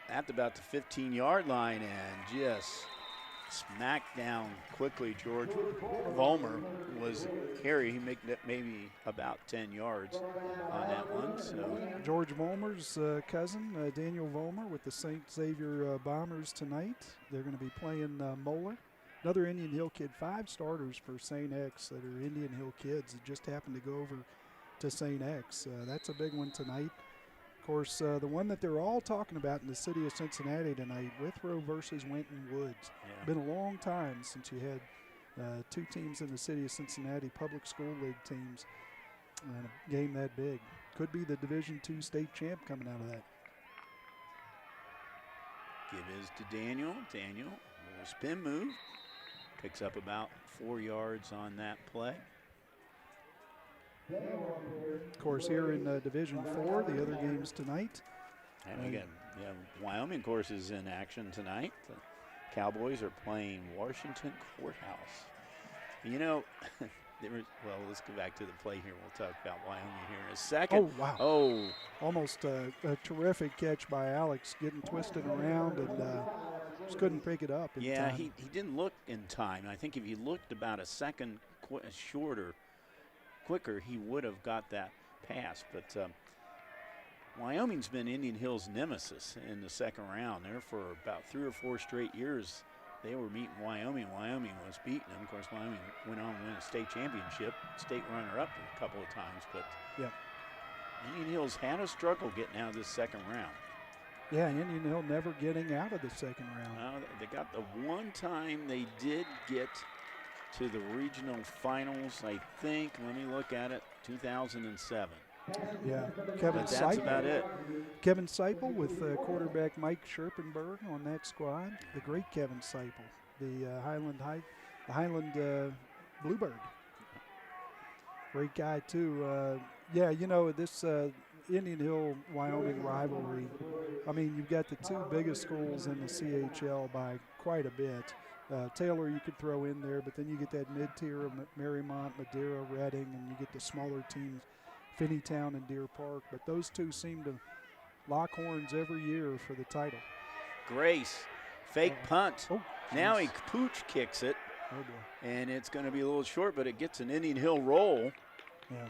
at about the 15-yard line and just smacked down quickly. George Vollmer was Harry. He made maybe about 10 yards on that one. So George Vollmer's cousin, Daniel Vollmer, with the St. Xavier Bombers tonight. They're going to be playing Moeller. Another Indian Hill kid, 5 starters for St. X that are Indian Hill kids that just happened to go over to St. X. That's a big one tonight. Of course, the one that they're all talking about in the city of Cincinnati tonight, Withrow versus Winton Woods. Yeah. Been a long time since you had 2 teams in the city of Cincinnati, public school league teams, and a game that big. Could be the Division II state champ coming out of that. give is to Daniel. Daniel, a little spin move. Picks up about 4 yards on that play. Of course, here in Division 4, the other games tonight. And again, Wyoming, of course, is in action tonight. The Cowboys are playing Washington Courthouse. You know, let's go back to the play here. We'll talk about Wyoming here in a second. Oh, wow. Oh. Almost a terrific catch by Alex, getting twisted around and just couldn't pick it up in time. He didn't look in time. I think if he looked about a second quicker, he would have got that pass. But Wyoming's been Indian Hill's nemesis in the second round. There for about 3 or 4 straight years, they were meeting Wyoming. Wyoming was beating them. Of course, Wyoming went on to win a state championship, state runner-up a couple of times. But Indian Hill's had a struggle getting out of this second round. Yeah, Indian Hill never getting out of the second round. They got the one time they did get to the regional finals, I think. Let me look at it, 2007. Yeah, Kevin But that's Seipel. about it. Kevin Seipel with quarterback Mike Scherpenberg on that squad. The great Kevin Seipel, the Highland Bluebird. Great guy too. This Indian Hill-Wyoming rivalry. I mean, you've got the 2 biggest schools in the CHL by quite a bit. Taylor you could throw in there, but then you get that mid-tier of Marymount, Madeira, Reading, and you get the smaller teams, Finneytown and Deer Park. But those 2 seem to lock horns every year for the title. Grace, fake punt. Oh, now he pooch kicks it, oh boy. and it's going to be a little short, but it gets an Indian Hill roll. Yeah.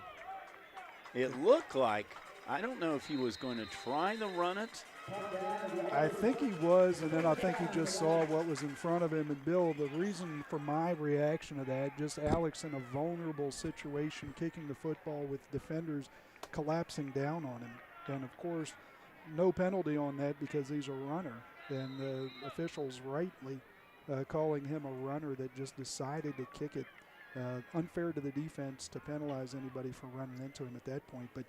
It looked like, I don't know if he was going to try to run it. I think he was, and then I think he just saw what was in front of him. And Bill, the reason for my reaction to that, just Alex in a vulnerable situation, kicking the football with defenders collapsing down on him. And of course, no penalty on that because he's a runner. And the officials rightly calling him a runner that just decided to kick it. Unfair to the defense to penalize anybody for running into him at that point. But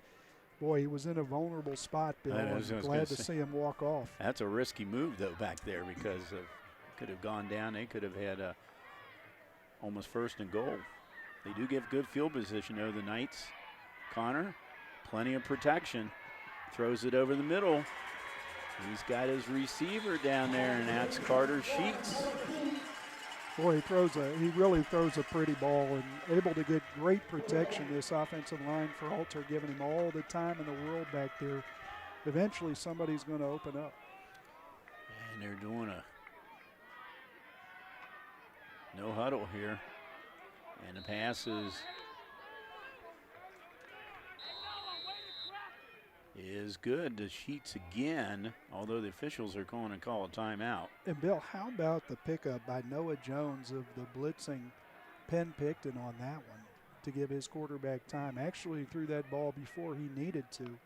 boy, he was in a vulnerable spot, Bill. I'm glad to see him walk off. That's a risky move, though, back there because could have gone down. They could have had almost 1st and goal. They do give good field position, though, the Knights. Connor, plenty of protection. Throws it over the middle. He's got his receiver down there, and that's Carter Sheets. Boy, he really throws a pretty ball and able to get great protection. This offensive line for Alter, giving him all the time in the world back there. Eventually, somebody's going to open up. And they're doing a no huddle here. And the pass is good to Sheets again, although the officials are going to call a timeout. And Bill, how about the pickup by Noah Jones of the blitzing Penn Picton on that one to give his quarterback time? Actually threw that ball before he needed to,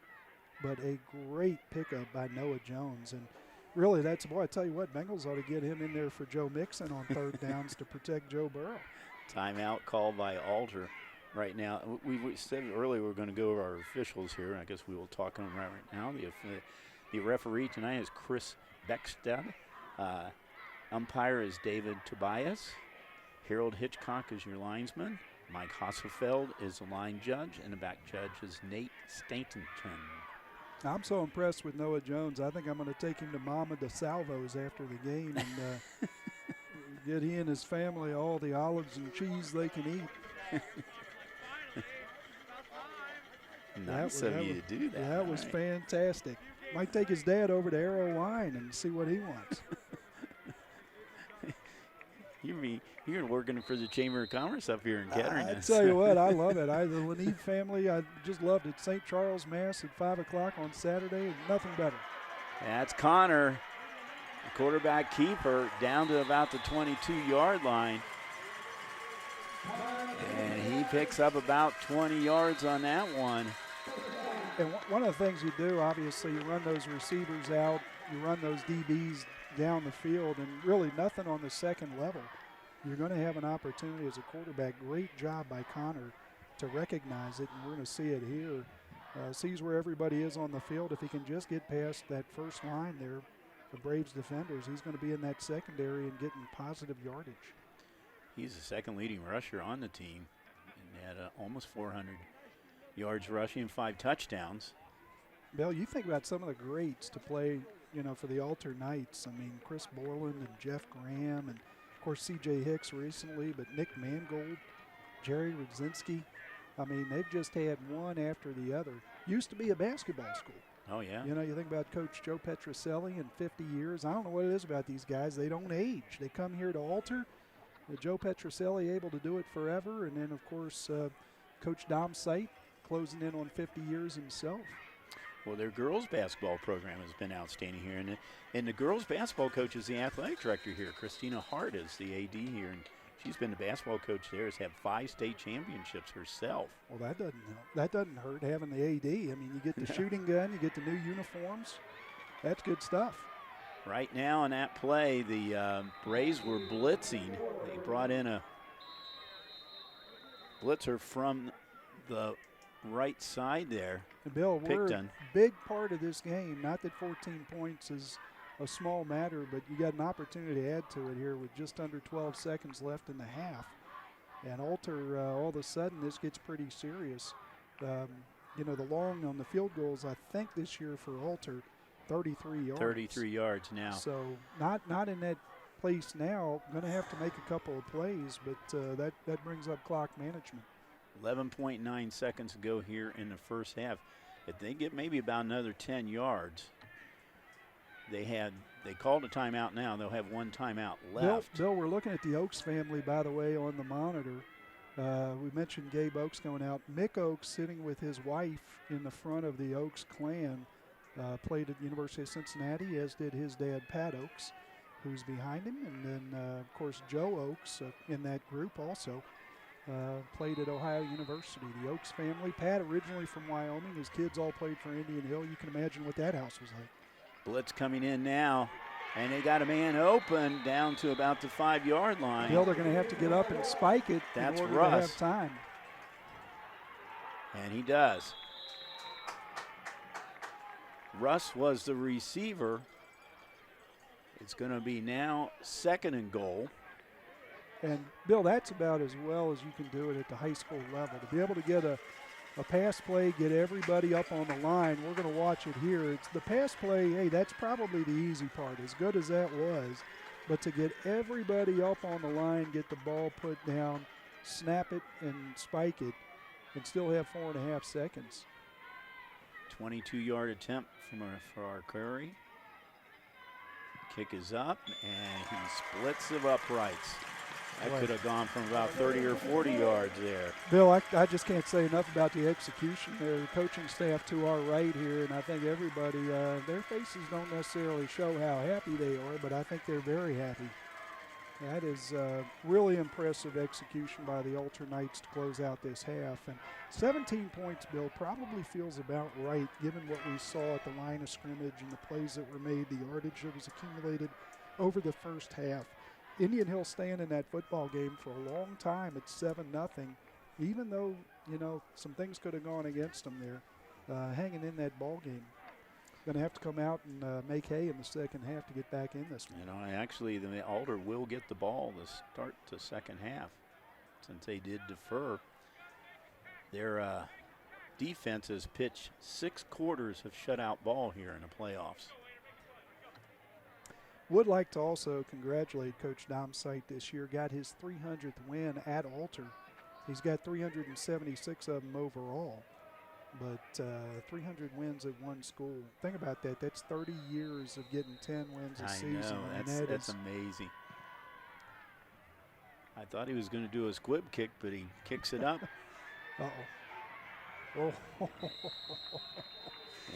but a great pickup by Noah Jones. And really, I tell you what, Bengals ought to get him in there for Joe Mixon on 3rd downs to protect Joe Burrow. Timeout called by Alter. Right now, we said earlier we're going to go over our officials here. I guess we will talk on them right now. The referee tonight is Chris Beckstead. Umpire is David Tobias. Harold Hitchcock is your linesman. Mike Hassefeld is the line judge, and the back judge is Nate Stanton. I'm so impressed with Noah Jones. I think I'm going to take him to Mama DeSalvo's after the game and get he and his family all the olives and cheese they can eat. Nice of you to do that. That was fantastic. Might take his dad over to Arrow Wine and see what he wants. You're working for the Chamber of Commerce up here in Kettering. I tell you what, I love it. The Leneve family, I just loved it. St. Charles Mass at 5 o'clock on Saturday, nothing better. That's Connor, the quarterback keeper, down to about the 22-yard line. And he picks up about 20 yards on that one. And one of the things you do, obviously, you run those receivers out, you run those DBs down the field, and really nothing on the second level. You're going to have an opportunity as a quarterback. Great job by Connor to recognize it, and we're going to see it here. Sees where everybody is on the field. If he can just get past that first line there, the Braves defenders, he's going to be in that secondary and getting positive yardage. He's the second leading rusher on the team and had almost 400 yards rushing, 5 touchdowns. Bill, you think about some of the greats to play, for the Alter Knights. I mean, Chris Borland and Jeff Graham, and of course C.J. Hicks recently, but Nick Mangold, Jerry Rudzinski. I mean, they've just had one after the other. Used to be a basketball school. Oh, yeah. You think about Coach Joe Petroselli in 50 years. I don't know what it is about these guys. They don't age. They come here to Alter. Joe Petroselli able to do it forever. And then, of course, Coach Dom Sight closing in on 50 years himself. Well, their girls basketball program has been outstanding here. And the girls basketball coach is the athletic director here. Christina Hart is the AD here. And she's been the basketball coach there, has had 5 state championships herself. Well, that doesn't help. That doesn't hurt having the AD. I mean, you get the shooting gun, you get the new uniforms. That's good stuff. Right now in that play, the Braves were blitzing. They brought in a blitzer from the right side there. And Bill, we're Picton. a big part of this game. Not that 14 points is a small matter, but you got an opportunity to add to it here with just under 12 seconds left in the half. And Alter, all of a sudden, this gets pretty serious. The long on the field goals, I think this year for Alter, 33 yards. 33 yards now. So not in that place now. Going to have to make a couple of plays, but that brings up clock management. 11.9 seconds to go here in the first half. If they get maybe about another 10 yards, they called a timeout now. They'll have 1 timeout left. Bill, we're looking at the Oaks family, by the way, on the monitor. We mentioned Gabe Oaks going out. Mick Oaks sitting with his wife in the front of the Oaks clan. Played at the University of Cincinnati, as did his dad, Pat Oaks, who's behind him. And then, of course, Joe Oaks in that group also. Played at Ohio University. The Oaks family. Pat originally from Wyoming. His kids all played for Indian Hill. You can imagine what that house was like. Blitz coming in now, and they got a man open down to about the 5-yard line. Bill, they're going to have to get up and spike it That's in order Russ. to have time. And he does. Russ was the receiver. It's going to be now 2nd and goal. And, Bill, that's about as well as you can do it at the high school level. To be able to get a pass play, get everybody up on the line. We're going to watch it here. It's the pass play, hey, that's probably the easy part, as good as that was. But to get everybody up on the line, get the ball put down, snap it and spike it, and still have 4.5 seconds. 22-yard attempt for our Curry. Kick is up, and he splits the uprights. That could have gone from about 30 or 40 yards there. Bill, I just can't say enough about the execution there. The coaching staff to our right here, and I think everybody, their faces don't necessarily show how happy they are, but I think they're very happy. That is really impressive execution by the Alter Knights to close out this half. And 17 points, Bill, probably feels about right given what we saw at the line of scrimmage and the plays that were made, the yardage that was accumulated over the first half. Indian Hill staying in that football game for a long time at 7-0, even though, some things could have gone against them there, hanging in that ball game. Going to have to come out and make hay in the second half to get back in this one. Actually, the Alder will get the ball to start the second half since they did defer. Their defense has pitched 6 quarters of shutout ball here in the playoffs. Would like to also congratulate Coach Dom Sight this year. Got his 300th win at Alter. He's got 376 of them overall, but 300 wins at one school. Think about that. That's 30 years of getting 10 wins a season. I know. That's amazing. I thought he was going to do a squib kick, but he kicks it up. Oh.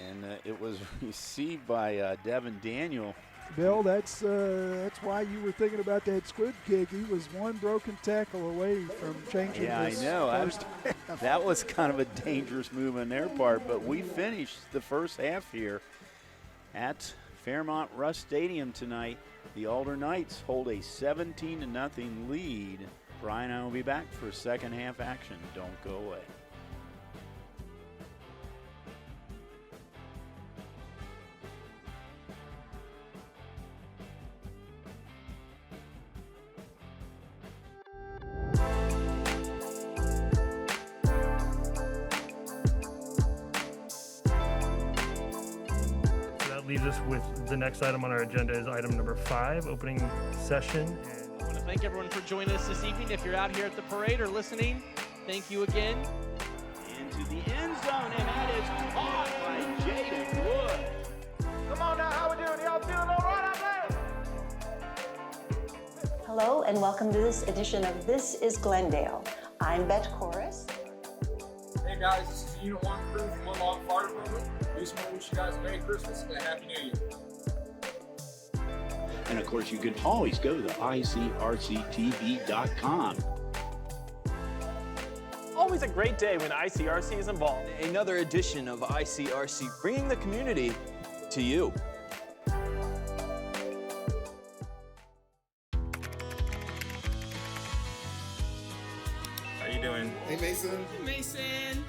And it was received by Devin Daniel. Bill, that's why you were thinking about that squib kick. He was one broken tackle away from changing this. Yeah, I know. First half. That was kind of a dangerous move on their part, but we finished the first half here at Fairmont Russ Stadium tonight. The Alder Knights hold a 17-0 lead. Brian and I will be back for second half action. Don't go away. leaves us with the next item on our agenda is item number 5, opening session. I want to thank everyone for joining us this evening. If you're out here at the parade or listening, thank you again. Into the end zone, and that is caught by Jaden Wood. Come on now, how we doing? Y'all feeling all right out there? Hello and welcome to this edition of This is Glendale. I'm Bet Chorus. Hey guys, this is Unit 1 crew from Woodlawn Fire Department. We just want to wish you guys a Merry Christmas and a Happy New Year. And of course, you can always go to ICRC-TV.com. Always a great day when ICRC is involved. Another edition of ICRC, bringing the community to you. How you doing? Hey Mason. Hey, Mason.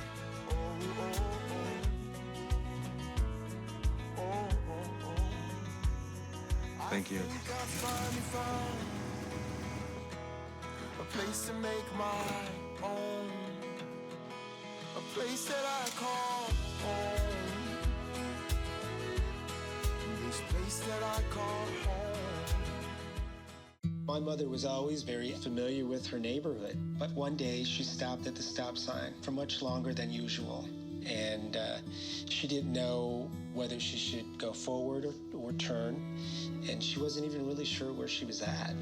Thank you. A place to make my own. A place that I call home. This place that I call home. My mother was always very familiar with her neighborhood, but one day she stopped at the stop sign for much longer than usual, and she didn't know whether she should go forward or turn, and she wasn't even really sure where she was at.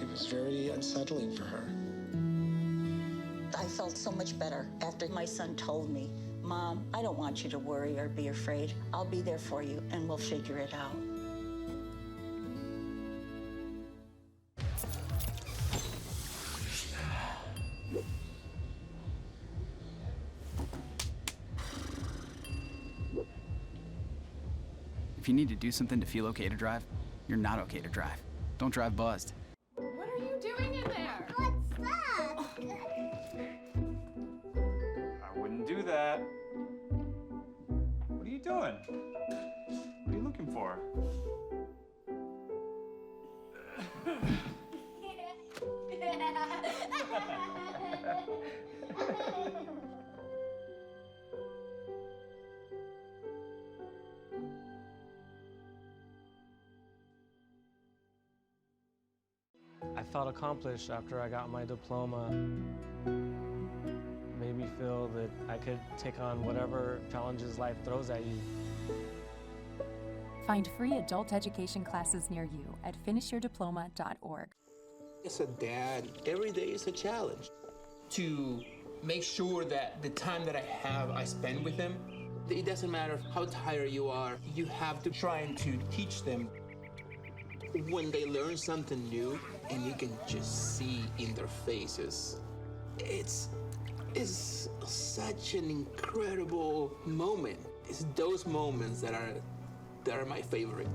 It was very unsettling for her. I felt so much better after my son told me, Mom, I don't want you to worry or be afraid. I'll be there for you and we'll figure it out. If you need to do something to feel okay to drive, you're not okay to drive. Don't drive buzzed. What are you doing in there? What's that? I wouldn't do that. What are you doing? What are you looking for? I felt accomplished after I got my diploma. Made me feel that I could take on whatever challenges life throws at you. Find free adult education classes near you at finishyourdiploma.org. As a dad, every day is a challenge. To make sure that the time that I have, I spend with them. It doesn't matter how tired you are, you have to try to teach them. When they learn something new, and you can just see in their faces, it's such an incredible moment. It's those moments that are my favorite.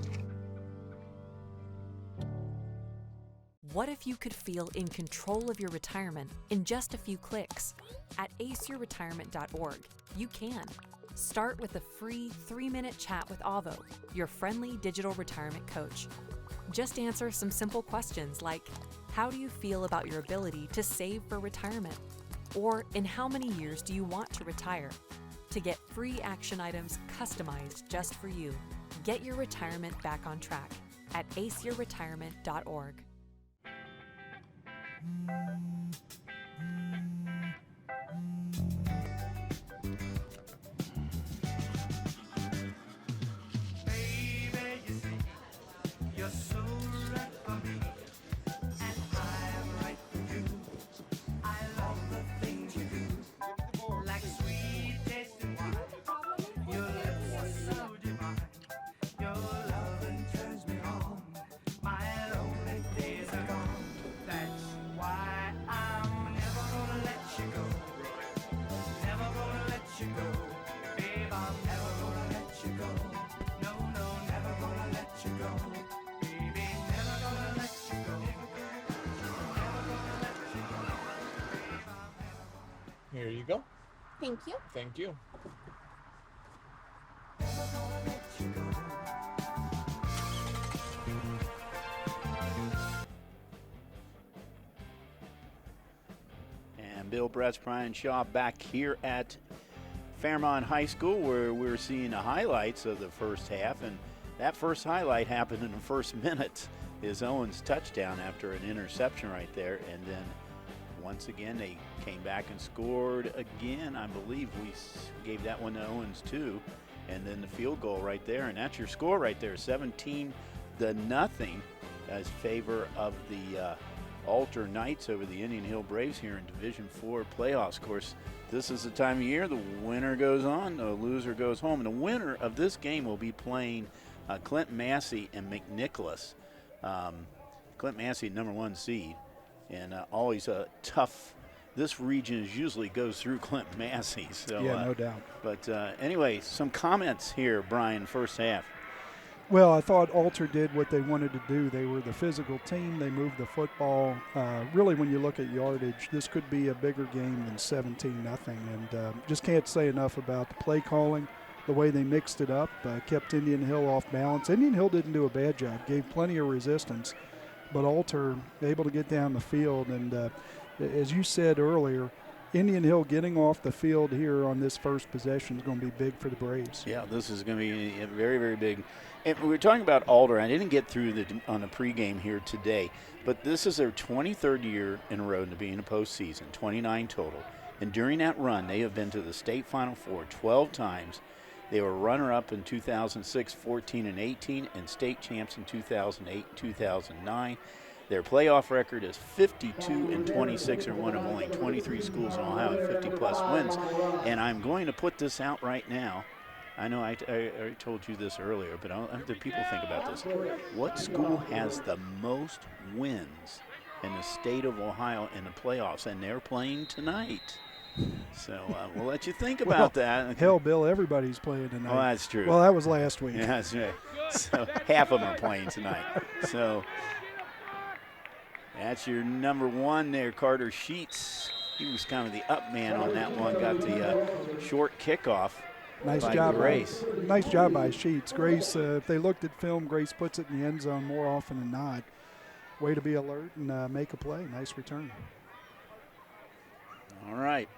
What if you could feel in control of your retirement in just a few clicks? At aceyourretirement.org, you can. Start with a free 3-minute chat with Avo, your friendly digital retirement coach. Just answer some simple questions like, how do you feel about your ability to save for retirement? Or in how many years do you want to retire? To get free action items customized just for you. Get your retirement back on track at aceyourretirement.org. Here you go. Thank you. Thank you. And Bill, Bretz, Brian Shaw back here at Fairmont High School, where we're seeing the highlights of the first half. And that first highlight happened in the first minute. Is Owens' touchdown after an interception right there, and then once again they came back and scored again. I believe we gave that one to Owens too, and then the field goal right there, and that's your score right there, 17-0 as favor of the Alter Knights over the Indian Hill Braves here in Division IV playoffs. Of course, this is the time of year the winner goes on, the loser goes home, and the winner of this game will be playing Clint Massey and McNicholas. Clint Massey, #1 seed, and always a tough. This region usually goes through Clint Massey. So, yeah, no doubt. But anyway, some comments here, Brian, first half. Well, I thought Alter did what they wanted to do. They were the physical team. They moved the football. Really, when you look at yardage, this could be a bigger game than 17-0. And just can't say enough about the play calling, the way they mixed it up, kept Indian Hill off balance. Indian Hill didn't do a bad job, gave plenty of resistance, but Alter able to get down the field. And as you said earlier, Indian Hill getting off the field here on this first possession is going to be big for the Braves. Yeah, this is going to be very, very big. And we were talking about Alder. I didn't get through on the pregame here today, but this is their 23rd year in a row to be in a postseason, 29 total. And during that run, they have been to the state Final Four 12 times. They were runner-up in 2006, 14, and 18, and state champs in 2008, 2009. Their playoff record is 52-26. They're one of only 23 schools in Ohio with 50-plus wins. And I'm going to put this out right now. I know I told you this earlier, but I'll have the people think about this. What school has the most wins in the state of Ohio in the playoffs? And they're playing tonight. So we'll let you think about that. Hell, Bill, everybody's playing tonight. Oh, that's true. Well, that was last week. Yeah, that's right. So half of them are playing tonight. So that's your #1 there, Carter Sheets. He was kind of the up man on that one. Got the short kickoff. Nice by job, Grace. Nice job by Sheets. Grace, if they looked at film, Grace puts it in the end zone more often than not. Way to be alert and make a play. Nice return. All right.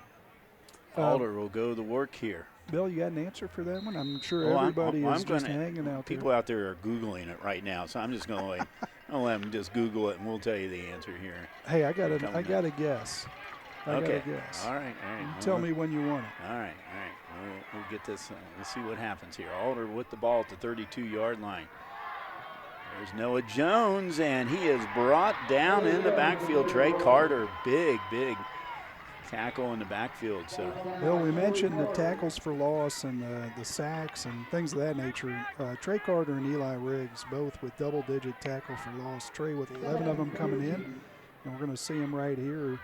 Alder will go to work here. Bill, you got an answer for that one? I'm sure everybody is just hanging out there. People out there are Googling it right now, so I'm just going to I'll let them just Google it, and we'll tell you the answer here. Hey, I got a guess. I got a guess. All right. Tell me when you want it. All right. We'll get this. We'll see what happens here. Alder with the ball at the 32-yard line. There's Noah Jones, and he is brought down in the backfield. Trey Carter, big tackle in the backfield. So, Bill, we mentioned the tackles for loss and the sacks and things of that nature. Trey Carter and Eli Riggs both with double-digit tackle for loss. Trey with 11 of them coming in, and we're going to see him right here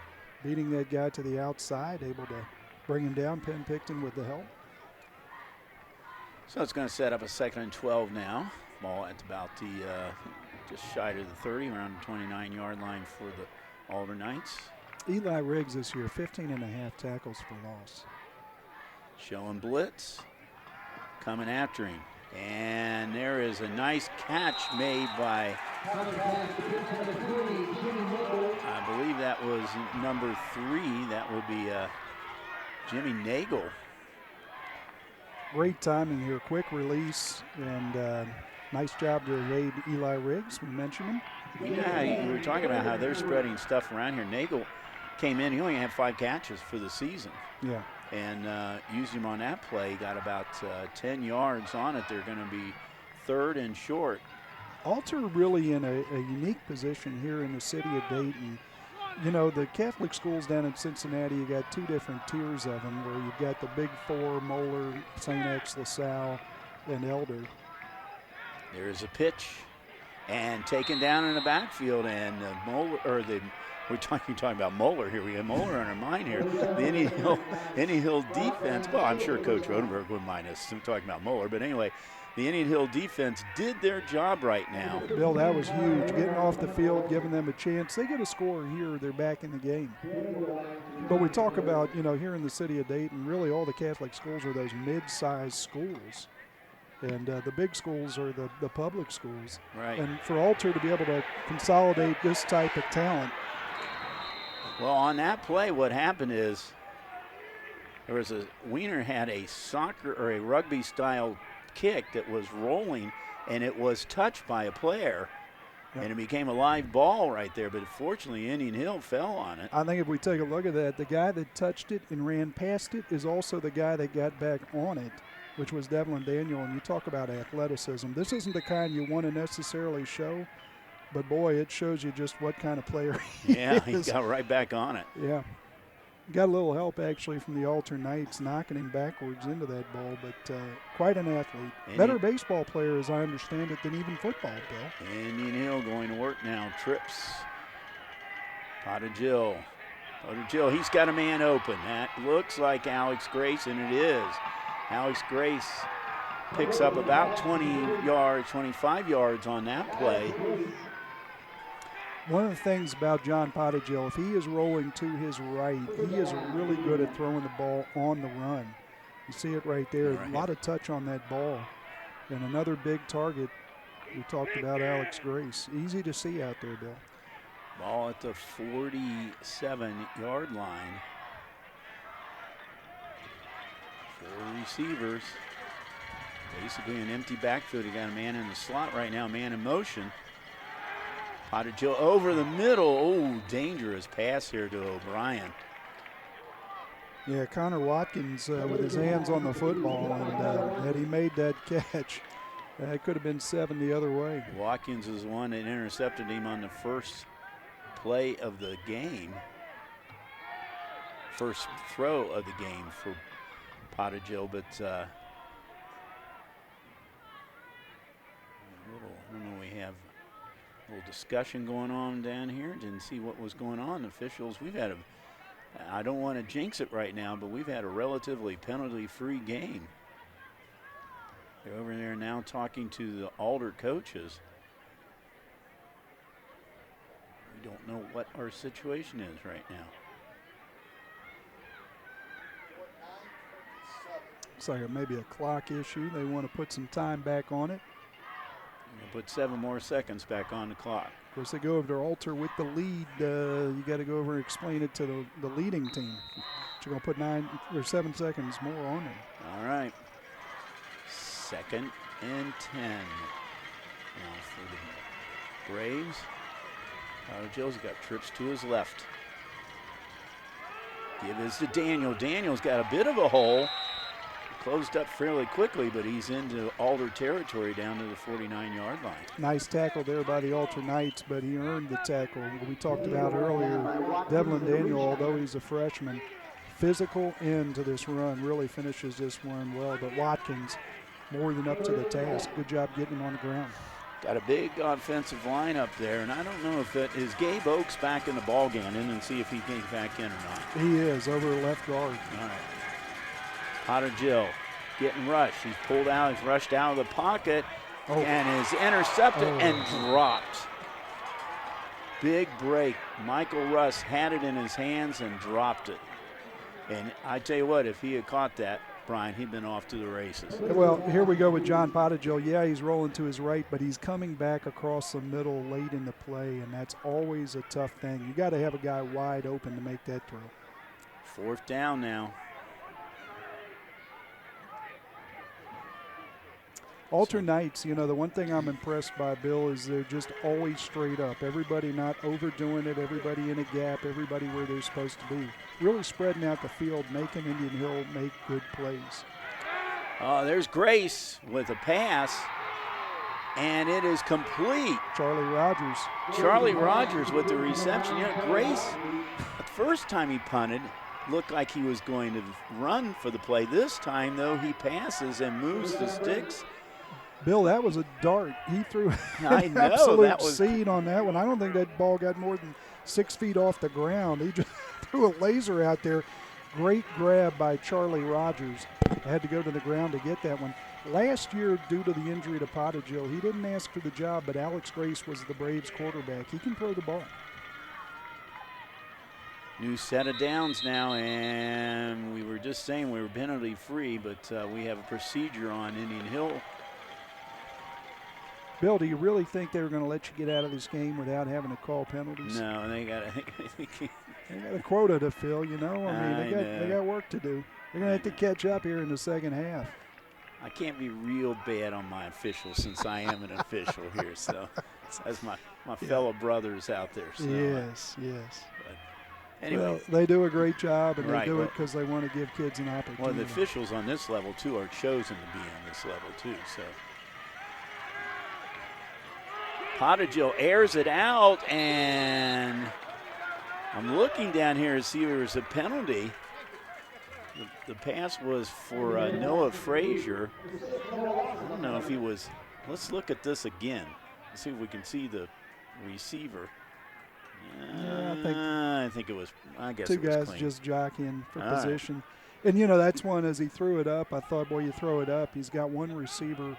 beating that guy to the outside, able to bring him down. Penn Picton with the help. So it's going to set up a 2nd and 12 now. Ball at about the just shy of the 30, around the 29-yard line for the Alder Knights. Eli Riggs this year, 15.5 tackles for loss. Showing blitz, coming after him. And there is a nice catch made by, I believe that was #3. That would be Jimmy Nagel. Great timing here, quick release, and nice job to evade Eli Riggs. We mentioned him. Yeah, we were talking about how they're spreading stuff around here. Nagel came in, he only had 5 catches for the season. Yeah. And used him on that play, got about 10 yards on it. They're going to be 3rd and short. Alter really in a unique position here in the city of Dayton. You know, the Catholic schools down in Cincinnati, you got 2 different tiers of them, where you've got the Big Four, Moeller, St. X, LaSalle, and Elder. There's a pitch, and taken down in the backfield, and we're talking about Moeller here. We have Moeller on our mind here. The Indian Hill defense, well, I'm sure Coach Rodenberg wouldn't mind us talking about Moeller, but anyway, the Indian Hill defense did their job right now. Bill, that was huge. Getting off the field, giving them a chance. They get a score here, they're back in the game. But we talk about, here in the city of Dayton, really all the Catholic schools are those mid-sized schools. And the big schools are the public schools. Right. And for Alter to be able to consolidate this type of talent. Well, on that play, what happened is Wiener had a soccer or a rugby-style kick that was rolling, and it was touched by a player. And it became a live ball right there, but fortunately Indian Hill fell on it. I think if we take a look at that, the guy that touched it and ran past it is also the guy that got back on it, which was Devlin Daniel. And you talk about athleticism. This isn't the kind you want to necessarily show, but boy, it shows you just what kind of player he is. He got right back on it. Yeah. Got a little help, actually, from the Alter Knights knocking him backwards into that ball, but quite an athlete. Better baseball player, as I understand it, than even football, Bill. Indian Hill going to work now. Trips. Pottergill. Pottergill, he's got a man open. That looks like Alex Grace, and it is. Alex Grace picks up about 20 yards, 25 yards on that play. One of the things about John Pottergill, if he is rolling to his right, he is really good at throwing the ball on the run. You see it right there. A lot of touch on that ball. And another big target, we talked about Alex Grace. Easy to see out there, Bill. Ball at the 47-yard line. 4 receivers. Basically an empty backfield. You got a man in the slot right now, man in motion. Pottergill over the middle. Oh, dangerous pass here to O'Brien. Yeah, Connor Watkins with his hands on the football, and had he made that catch, it could have been 7 the other way. Watkins is the one that intercepted him on the first play of the game. First throw of the game for Pottergill, but I don't know, we have a little discussion going on down here. Didn't see what was going on. The officials, we've had I don't want to jinx it right now, but we've had a relatively penalty-free game. They're over there now talking to the Alder coaches. We don't know what our situation is right now. Looks like maybe a clock issue. They want to put some time back on it. We'll put 7 more seconds back on the clock. Of course, they go over to Alter with the lead. You got to go over and explain it to the leading team. But you're going to put 9 or 7 seconds more on them. All right. 2nd and 10. Now for the Braves. Pottergill's got trips to his left. Give this to Daniel. Daniel's got a bit of a hole. Closed up fairly quickly, but he's into Alder territory down to the 49-yard line. Nice tackle there by the Alter Knights, but he earned the tackle. We talked about earlier, Devlin Daniel, although he's a freshman, physical end to this run, really finishes this one well. But Watkins, more than up to the task. Good job getting him on the ground. Got a big offensive line up there, and I don't know if it is Gabe Oakes back in the ball game, and see if he gets back in or not. He is, over left guard. All right. Pottergill getting rushed. He's pulled out, he's rushed out of the pocket, and is intercepted and dropped. Big break. Michael Russ had it in his hands and dropped it. And I tell you what, if he had caught that, Brian, he'd been off to the races. Well, here we go with John Pottergill. Yeah, he's rolling to his right, but he's coming back across the middle late in the play, and that's always a tough thing. You got to have a guy wide open to make that throw. 4th down now. Alter Knights, you know, the one thing I'm impressed by, Bill, is they're just always straight up. Everybody not overdoing it, everybody in a gap, everybody where they're supposed to be. Really spreading out the field, making Indian Hill make good plays. There's Grace with a pass, and it is complete. Charlie Rogers. Charlie Rogers with the reception. You know, Grace, the first time he punted, looked like he was going to run for the play. This time, though, he passes and moves the sticks. Bill, that was a dart. He threw an that absolute was seed on that one. I don't think that ball got more than 6 feet off the ground. He just threw a laser out there. Great grab by Charlie Rogers. Had to go to the ground to get that one. Last year, due to the injury to Pottergill, he didn't ask for the job, but Alex Grace was the Braves quarterback. He can throw the ball. New set of downs now, and we were just saying we were penalty free, but we have a procedure on Indian Hill. Bill, do you really think they were going to let you get out of this game without having to call penalties? No, they got a quota to fill, you know. I mean, they got work to do. They're going to have to catch up here in the second half. I can't be real bad on my officials since I am an official here. So that's my fellow brothers out there. So, yes. Anyway. Well, they do a great job, and Right, they do well, it because they want to give kids an opportunity. Well, the officials on this level, too, are chosen to be on this level, too. So Pottigill airs it out, and I'm looking down here to see if there's a penalty. The pass was for Noah Frazier. I don't know if he was. Let's look at this again. Let's see if we can see the receiver. I think it was. I guess two it was guys clean. just jockeying for All position. And, you know, that's one, as he threw it up, I thought, boy, you throw it up. He's got one receiver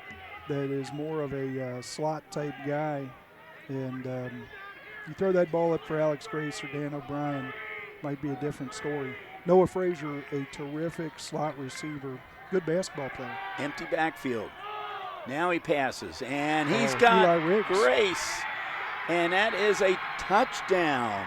that is more of a slot-type guy. And you throw that ball up for Alex Grace or Dan O'Brien, might be a different story. Noah Frazier, a terrific slot receiver, good basketball player. Empty backfield. Now he passes, and he's got Grace. And that is a touchdown.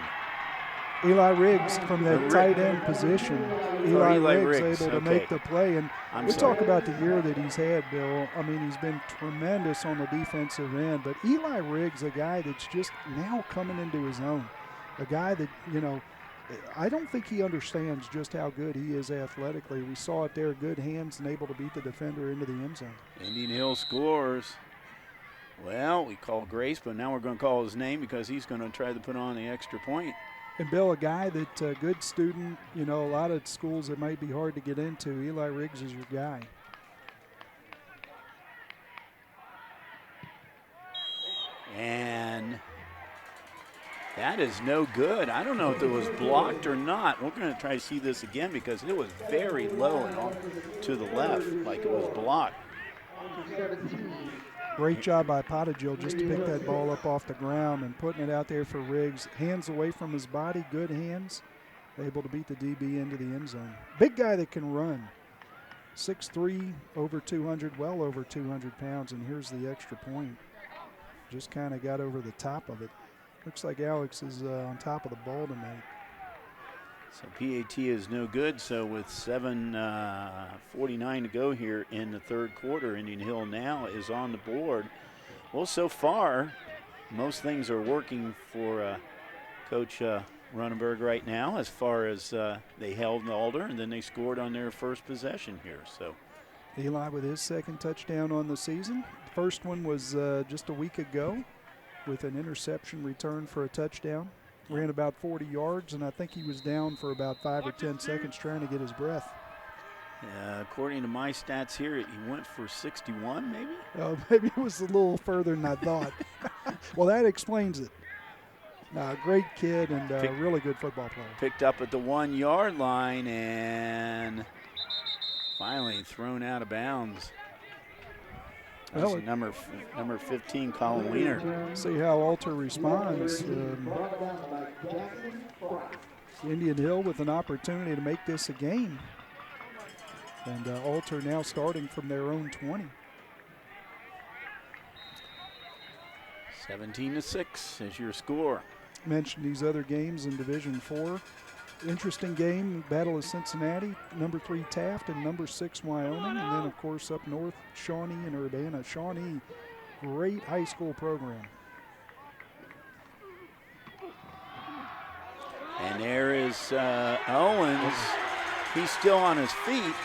Eli Riggs from that tight end position. Eli Riggs able to make the play. And we'll talk about the year that he's had, Bill. I mean, he's been tremendous on the defensive end. But Eli Riggs, a guy that's just now coming into his own. A guy that, you know, I don't think he understands just how good he is athletically. We saw it there, good hands and able to beat the defender into the end zone. Indian Hill scores. Well, we called Grace, but now we're going to call his name because he's going to try to put on the extra point. And, Bill, a guy that a good student, you know, a lot of schools that might be hard to get into, Eli Riggs is your guy. And that is no good. I don't know if it was blocked or not. We're going to try to see this again because it was very low and off to the left, like it was blocked. Great job by Pottigill just to pick that ball up off the ground and putting it out there for Riggs. Hands away from his body, good hands, able to beat the DB into the end zone. Big guy that can run. 6'3", over 200, well over 200 pounds, and here's the extra point. Just kind of got over the top of it. Looks like Alex is on top of the ball tonight. So PAT is no good. So with 7:49 to go here in the third quarter, Indian Hill now is on the board. Well, so far, most things are working for Coach Runenberg right now as far as they held Alder and then they scored on their first possession here. So Eli with his second touchdown on the season. The first one was just a week ago with an interception return for a touchdown. Ran about 40 yards, and I think he was down for about 5 or 10 seconds trying to get his breath. According to my stats here, he went for 61 maybe? Maybe it was a little further than I thought. Well, that explains it. Great kid and a really good football player. Picked up at the 1 yard line and finally thrown out of bounds. That's number 15, Colin Wiener. See how Alter responds. Indian Hill with an opportunity to make this a game. And Alter now starting from their own 20. 17-6 is your score. Mentioned these other games in Division 4. Interesting game, Battle of Cincinnati, number 3 Taft and number 6 Wyoming, and then of course up north, Shawnee and Urbana. Shawnee, great high school program. And there is Owens. He's still on his feet.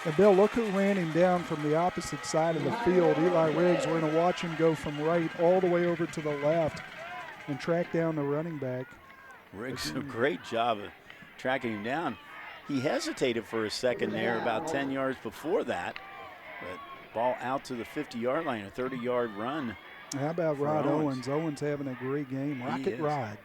And Bill, look who ran him down from the opposite side of the field. Eli Riggs. We're going to watch him go from right all the way over to the left and track down the running back. Riggs did a great job of tracking him down. He hesitated for a second there about 10 yards before that, but ball out to the 50-yard line, a 30-yard run. How about Rod Owens? Owens having a great game. Rocket Rod.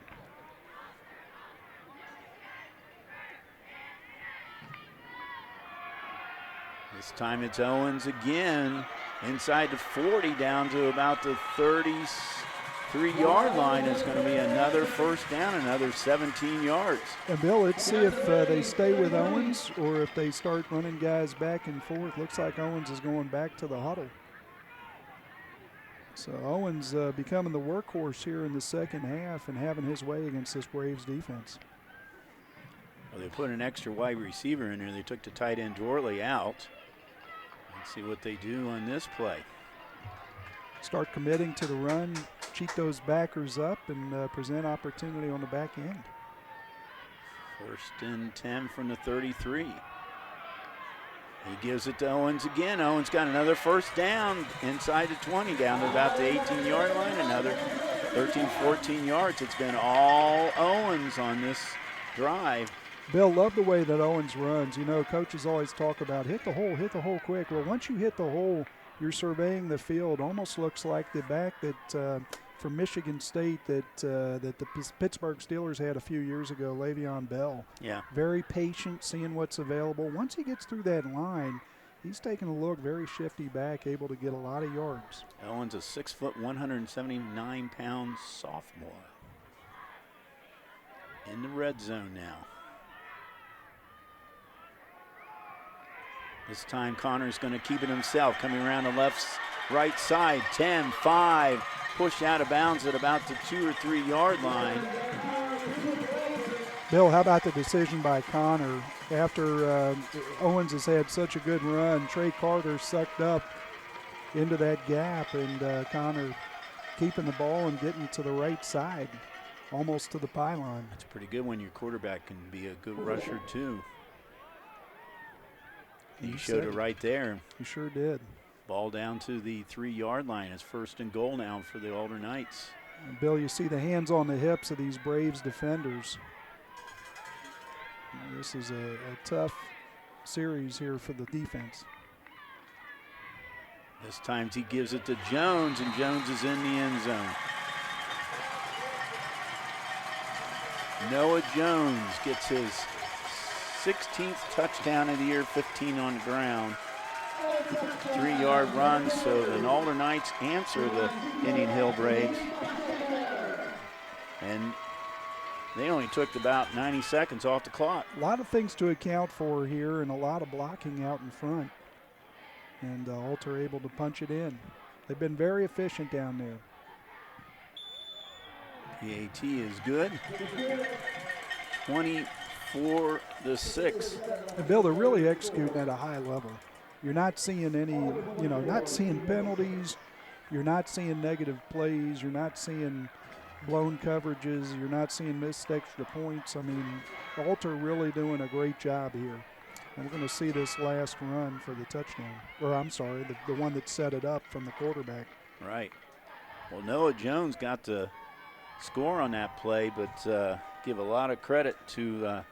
This time it's Owens again, inside the 40 down to about the 33-yard line. It's going to be another first down, another 17 yards. And Bill, let's see if they stay with Owens or if they start running guys back and forth. Looks like Owens is going back to the huddle. So Owens becoming the workhorse here in the second half and having his way against this Braves defense. Well, they put an extra wide receiver in there. They took the tight end Dorley out. Let's see what they do on this play. Start committing to the run, cheat those backers up, and present opportunity on the back end. 1st and 10 from the 33. He gives it to Owens again. Owens got another first down inside the 20, down to about the 18-yard line. Another 13, 14 yards. It's been all Owens on this drive. Bill, love the way that Owens runs. You know, coaches always talk about hit the hole quick. Well, once you hit the hole, you're surveying the field. Almost looks like the back that from Michigan State that the Pittsburgh Steelers had a few years ago, Le'Veon Bell. Yeah. Very patient, seeing what's available. Once he gets through that line, he's taking a look, very shifty back, able to get a lot of yards. Owens, a 6 foot, 179-pound sophomore. In the red zone now. This time Connor's going to keep it himself, coming around the right side, 10, 5, pushed out of bounds at about the 2 or 3 yard line. Bill, how about the decision by Connor after Owens has had such a good run? Trey Carter sucked up into that gap, and Connor keeping the ball and getting to the right side, almost to the pylon. That's pretty good when your quarterback can be a good rusher too. He showed it right there. He sure did. Ball down to the 3 yard line. It's 1st and goal now for the Alder Knights. And Bill, you see the hands on the hips of these Braves defenders. This is a tough series here for the defense. This time he gives it to Jones, and Jones is in the end zone. Noah Jones gets his 16th touchdown of the year, 15 on the ground. 3 yard run, so the Alder Knights answer the Indian Hill Braves. And they only took about 90 seconds off the clock. A lot of things to account for here and a lot of blocking out in front. And Alter able to punch it in. They've been very efficient down there. PAT is good. 24-6. And Bill, they're really executing at a high level. You're not seeing any, not seeing penalties. You're not seeing negative plays. You're not seeing blown coverages. You're not seeing missed extra points. I mean, Alter really doing a great job here. And we're going to see this last run for the touchdown. Or I'm sorry, the one that set it up from the quarterback. Right. Well, Noah Jones got the score on that play, but give a lot of credit to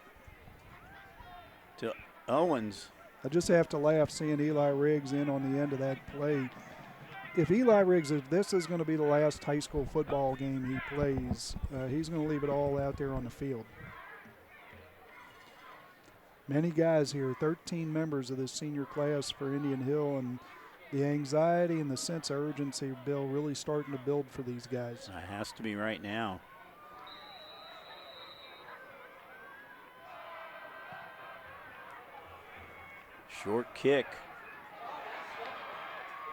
Owens. I just have to laugh seeing Eli Riggs in on the end of that play. If Eli Riggs, if this is going to be the last high school football game he plays, he's going to leave it all out there on the field. Many guys here, 13 members of this senior class for Indian Hill, and the anxiety and the sense of urgency, Bill, really starting to build for these guys. It has to be right now. Short kick.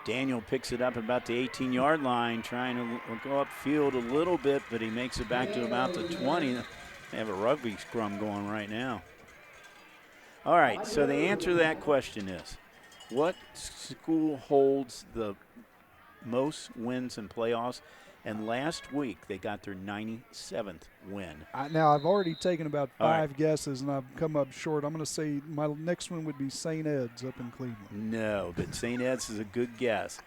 Daniel picks it up about the 18-yard line, trying to go upfield a little bit, but he makes it back to about the 20. They have a rugby scrum going right now. All right, so the answer to that question is, what school holds the most wins in playoffs? And last week, they got their 97th win. Now, I've already taken about 5 guesses, and I've come up short. I'm going to say my next one would be St. Ed's up in Cleveland. No, but St. Ed's is a good guess.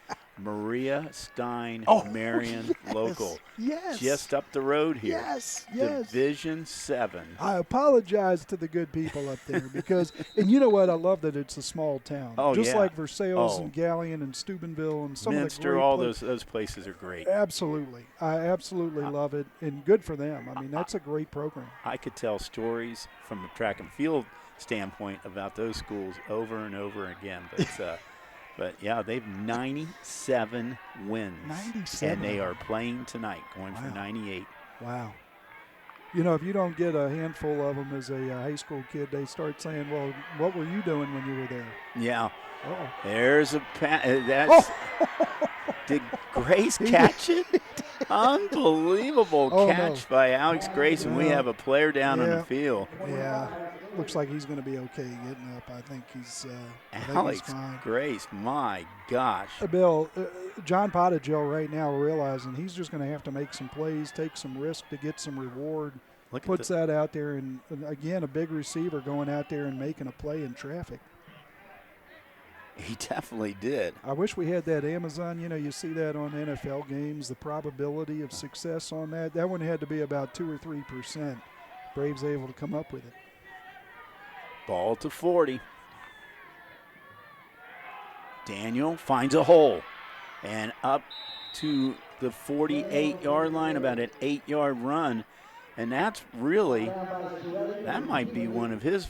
Maria Stein Marion local. Yes. Just up the road here. Yes. Division 7. I apologize to the good people up there because, and you know what? I love that it's a small town. Oh, just yeah. like Versailles and Galleon and Steubenville and some Minster, of the great all those places are great. Absolutely. I absolutely love it, and good for them. I mean, that's a great program. I could tell stories from a track and field standpoint about those schools over and over again, but yeah, they've 97 wins. 97. And they are playing tonight, going for 98. Wow. You know, if you don't get a handful of them as a high school kid, they start saying, well, what were you doing when you were there? Yeah. Uh-oh. There's a that's did Grace catch it? Unbelievable catch by Alex Grace, and we have a player down on the field. Yeah. looks like he's going to be okay getting up. I think he's Alex fine. Grace, my gosh. Bill, John Pottigill right now realizing he's just going to have to make some plays, take some risk to get some reward. Puts that out there, and again, a big receiver going out there and making a play in traffic. He definitely did. I wish we had that Amazon. You know, you see that on NFL games, the probability of success on that. That one had to be about 2 or 3%. Braves able to come up with it. Ball to 40. Daniel finds a hole and up to the 48-yard line, about an 8-yard run. And that's really, that might be one of his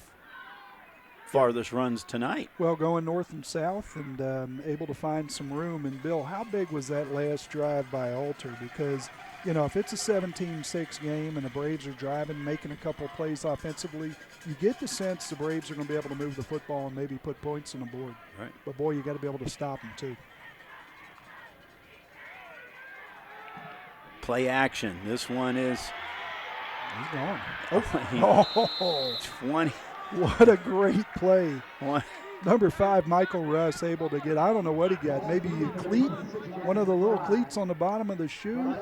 farthest runs tonight. Well, going north and south and able to find some room. And, Bill, how big was that last drive by Alter? Because, you know, if it's a 17-6 game and the Braves are driving, making a couple plays offensively, you get the sense the Braves are going to be able to move the football and maybe put points on the board. Right. But, boy, you got to be able to stop them, too. Play action. This one is. He's gone. Oh, 20. What a great play. What? Number 5, Michael Russ, able to get, I don't know what he got, maybe a cleat, one of the little cleats on the bottom of the shoe.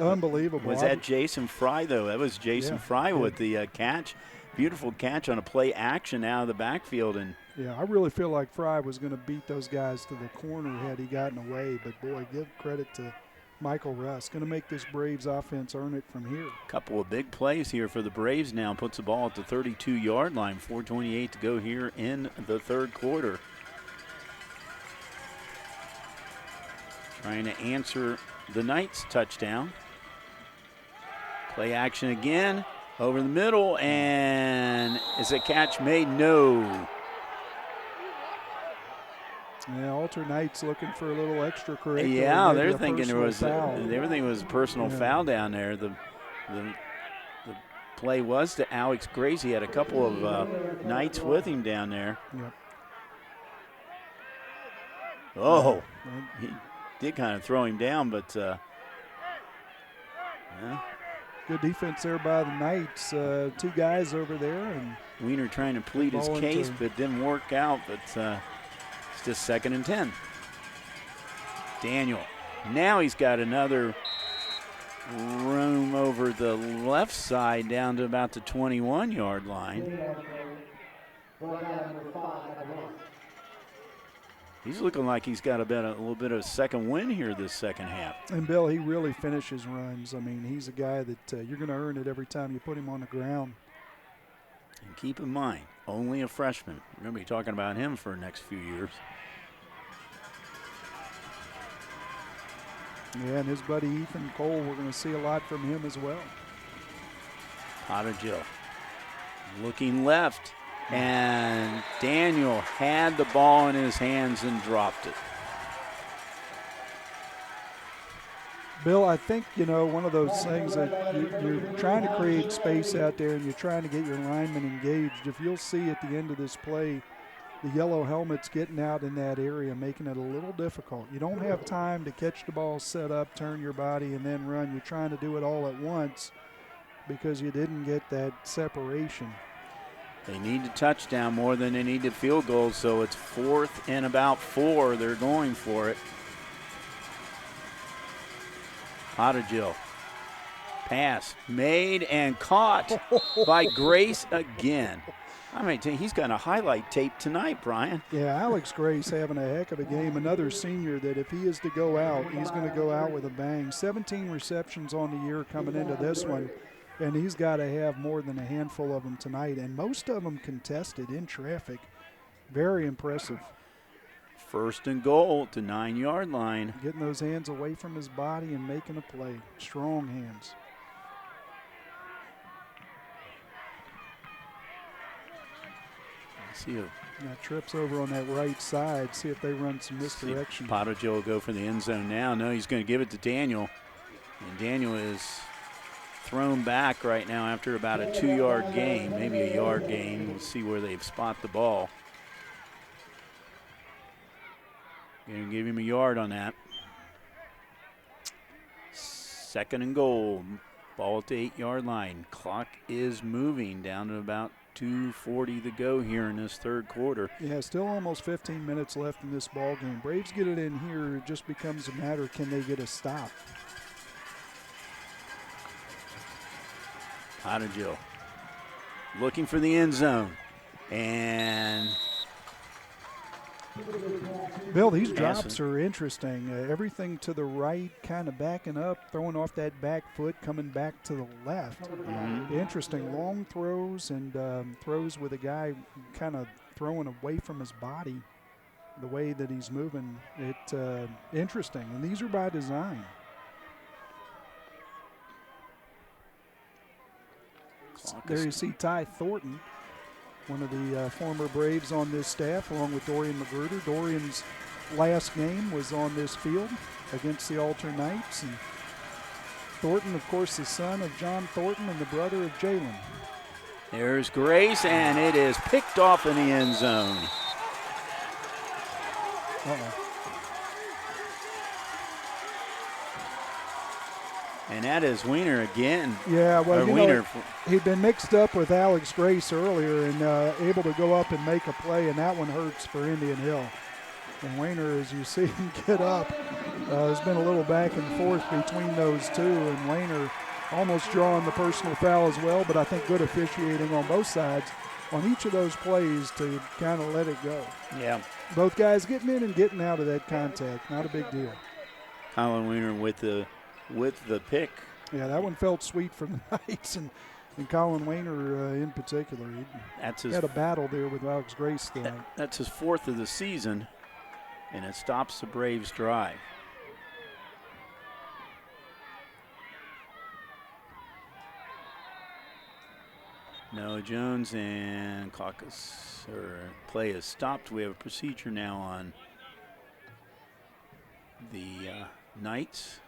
Unbelievable. Was that Jason Fry, though? That was Jason Fry with the catch. Beautiful catch on a play action out of the backfield. And yeah, I really feel like Fry was going to beat those guys to the corner had he gotten away. But, boy, give credit to Michael Russ. Going to make this Braves offense earn it from here. Couple of big plays here for the Braves now. Puts the ball at the 32-yard line. 4:28 to go here in the third quarter. Trying to answer the Knights' touchdown. Play action again. Over the middle, and is a catch made? No. Yeah, Alter Knights looking for a little extracurricular. Yeah, they're thinking there was foul. Everything was a personal foul down there. The play was to Alex Grace. He had a couple of Knights with him down there. Yep. Oh, he did kind of throw him down, but yeah. Good defense there by the Knights. 2 guys over there. And Wiener trying to plead his case, but didn't work out. But it's just 2nd and 10. Daniel. Now he's got another room over the left side down to about the 21-yard line. He's looking like he's got a little bit of a second win here this second half. And, Bill, he really finishes runs. I mean, he's a guy that you're going to earn it every time you put him on the ground. And keep in mind, only a freshman. We're going to be talking about him for the next few years. Yeah, and his buddy Ethan Cole, we're going to see a lot from him as well. Pottigill looking left. And Daniel had the ball in his hands and dropped it. Bill, I think, you know, one of those things that you're trying to create space out there and you're trying to get your linemen engaged. If you'll see at the end of this play, the yellow helmets getting out in that area, making it a little difficult. You don't have time to catch the ball, set up, turn your body, and then run. You're trying to do it all at once because you didn't get that separation. They need a touchdown more than they need a field goal, so it's 4th and about 4. They're going for it. Pottigill. Pass made and caught by Grace again. I mean, he's got a highlight tape tonight, Brian. Yeah, Alex Grace having a heck of a game. Another senior that if he is to go out, he's going to go out with a bang. 17 receptions on the year coming into this one. And he's got to have more than a handful of them tonight, and most of them contested in traffic. Very impressive. 1st and goal to 9-yard line. Getting those hands away from his body and making a play. Strong hands. See who. Now trips over on that right side. See if they run some misdirection. Pottigill will go for the end zone now. No, he's going to give it to Daniel. And Daniel is thrown back right now after about a 2-yard gain, maybe a yard gain. We'll see where they spot the ball. Going to give him a yard on that. 2nd and goal. Ball at the 8-yard line. Clock is moving down to about 2:40 to go here in this third quarter. Yeah, still almost 15 minutes left in this ball game. Braves get it in here. It just becomes a matter, can they get a stop? Pottegill looking for the end zone. And Bill, these drops are interesting. Everything to the right, kind of backing up, throwing off that back foot, coming back to the left. Interesting long throws and throws with a guy kind of throwing away from his body, the way that he's moving. Interesting, and these are by design. There you see Ty Thornton, one of the former Braves on this staff, along with Dorian Magruder. Dorian's last game was on this field against the Alter Knights. And Thornton, of course, the son of John Thornton and the brother of Jalen. There's Grace, and it is picked off in the end zone. Uh-oh. And that is Weiner again. Yeah, well, Weiner. He'd been mixed up with Alex Grace earlier and able to go up and make a play, and that one hurts for Indian Hill. And Weiner, as you see him get up, there's been a little back and forth between those two, and Weiner almost drawing the personal foul as well, but I think good officiating on both sides on each of those plays to kind of let it go. Yeah. Both guys getting in and getting out of that contact, not a big deal. Colin Weiner with the pick. Yeah, that one felt sweet for the Knights and Colin Weiner in particular. He had a battle there with Alex Grace tonight. That's his fourth of the season, and it stops the Braves' drive. Noah Jones and play is stopped. We have a procedure now on the Knights.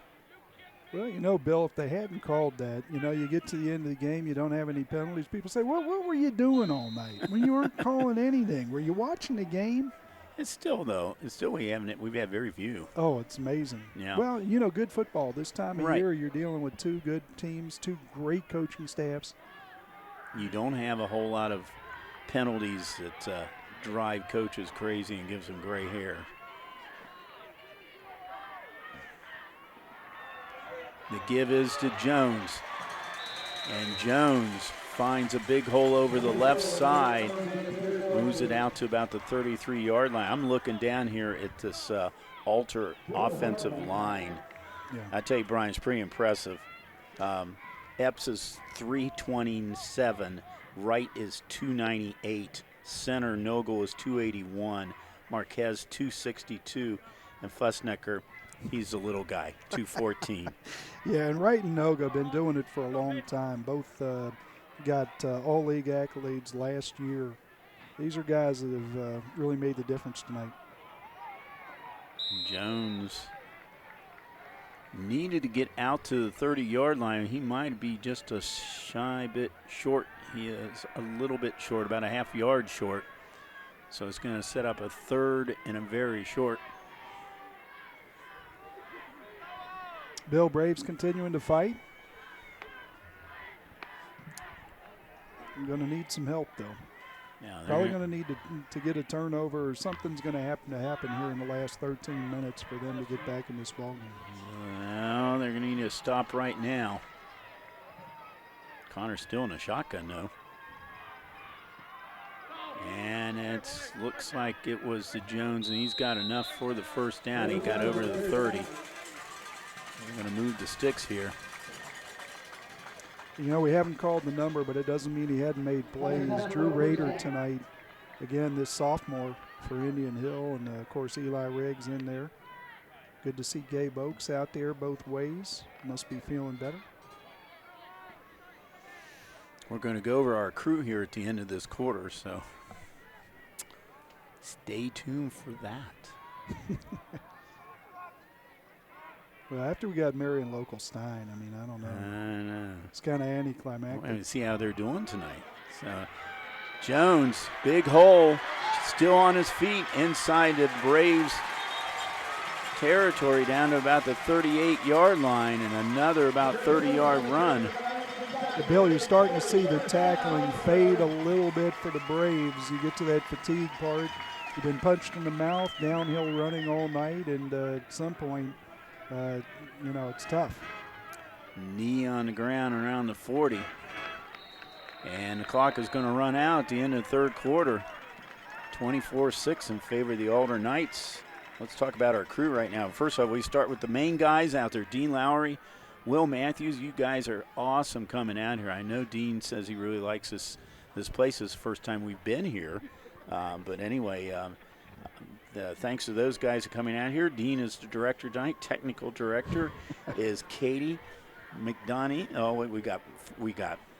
Well, you know, Bill, if they hadn't called that, you get to the end of the game, you don't have any penalties. People say, well, what were you doing all night when you weren't calling anything? Were you watching the game? It's still we've had very few. Oh, it's amazing. Yeah. Well, good football. This time of year, you're dealing with two good teams, two great coaching staffs. You don't have a whole lot of penalties that drive coaches crazy and gives them gray hair. The give is to Jones. And Jones finds a big hole over the left side, moves it out to about the 33-yard line. I'm looking down here at this Alter offensive line. Yeah. I tell you, Brian, it's pretty impressive. Epps is 327, right is 298, center Nogel is 281, Marquez 262, and Fussnecker, he's a little guy, 214. Yeah, and Wright and Noga been doing it for a long time. Both got all-league accolades last year. These are guys that have really made the difference tonight. Jones needed to get out to the 30-yard line. He might be just a shy bit short. He is a little bit short, about a half yard short. So it's going to set up a third and a very short. Bill, Braves continuing to fight. I'm going to need some help, though. Yeah, probably going to need to get a turnover, or something's going to happen here in the last 13 minutes for them to get back in this ballgame. Well, they're going to need to stop right now. Connor's still in a shotgun, though. And it looks like it was to Jones, and he's got enough for the first down. He got over to the 30. We're going to move the sticks here. We haven't called the number, but it doesn't mean he hadn't made plays. Drew Rader tonight, again, this sophomore for Indian Hill, and, of course, Eli Riggs in there. Good to see Gabe Oakes out there both ways. Must be feeling better. We're going to go over our crew here at the end of this quarter, so stay tuned for that. Well, after we got Marion Local Stein, I don't know. I know. It's kind of anticlimactic. We're going to see how they're doing tonight. So Jones, big hole, still on his feet inside the Braves territory down to about the 38-yard line, and another about 30-yard run. Bill, you're starting to see the tackling fade a little bit for the Braves. You get to that fatigue part. You've been punched in the mouth, downhill running all night, and at some point, it's tough. Knee on the ground around the 40. And the clock is going to run out at the end of the third quarter. 24-6 in favor of the Alder Knights. Let's talk about our crew right now. First off, we start with the main guys out there. Dean Lowry, Will Matthews, you guys are awesome coming out here. I know Dean says he really likes this place. It's the first time we've been here. But anyway, thanks to those guys coming out here. Dean is the director tonight. Technical director is Katie McDonough. Oh, we got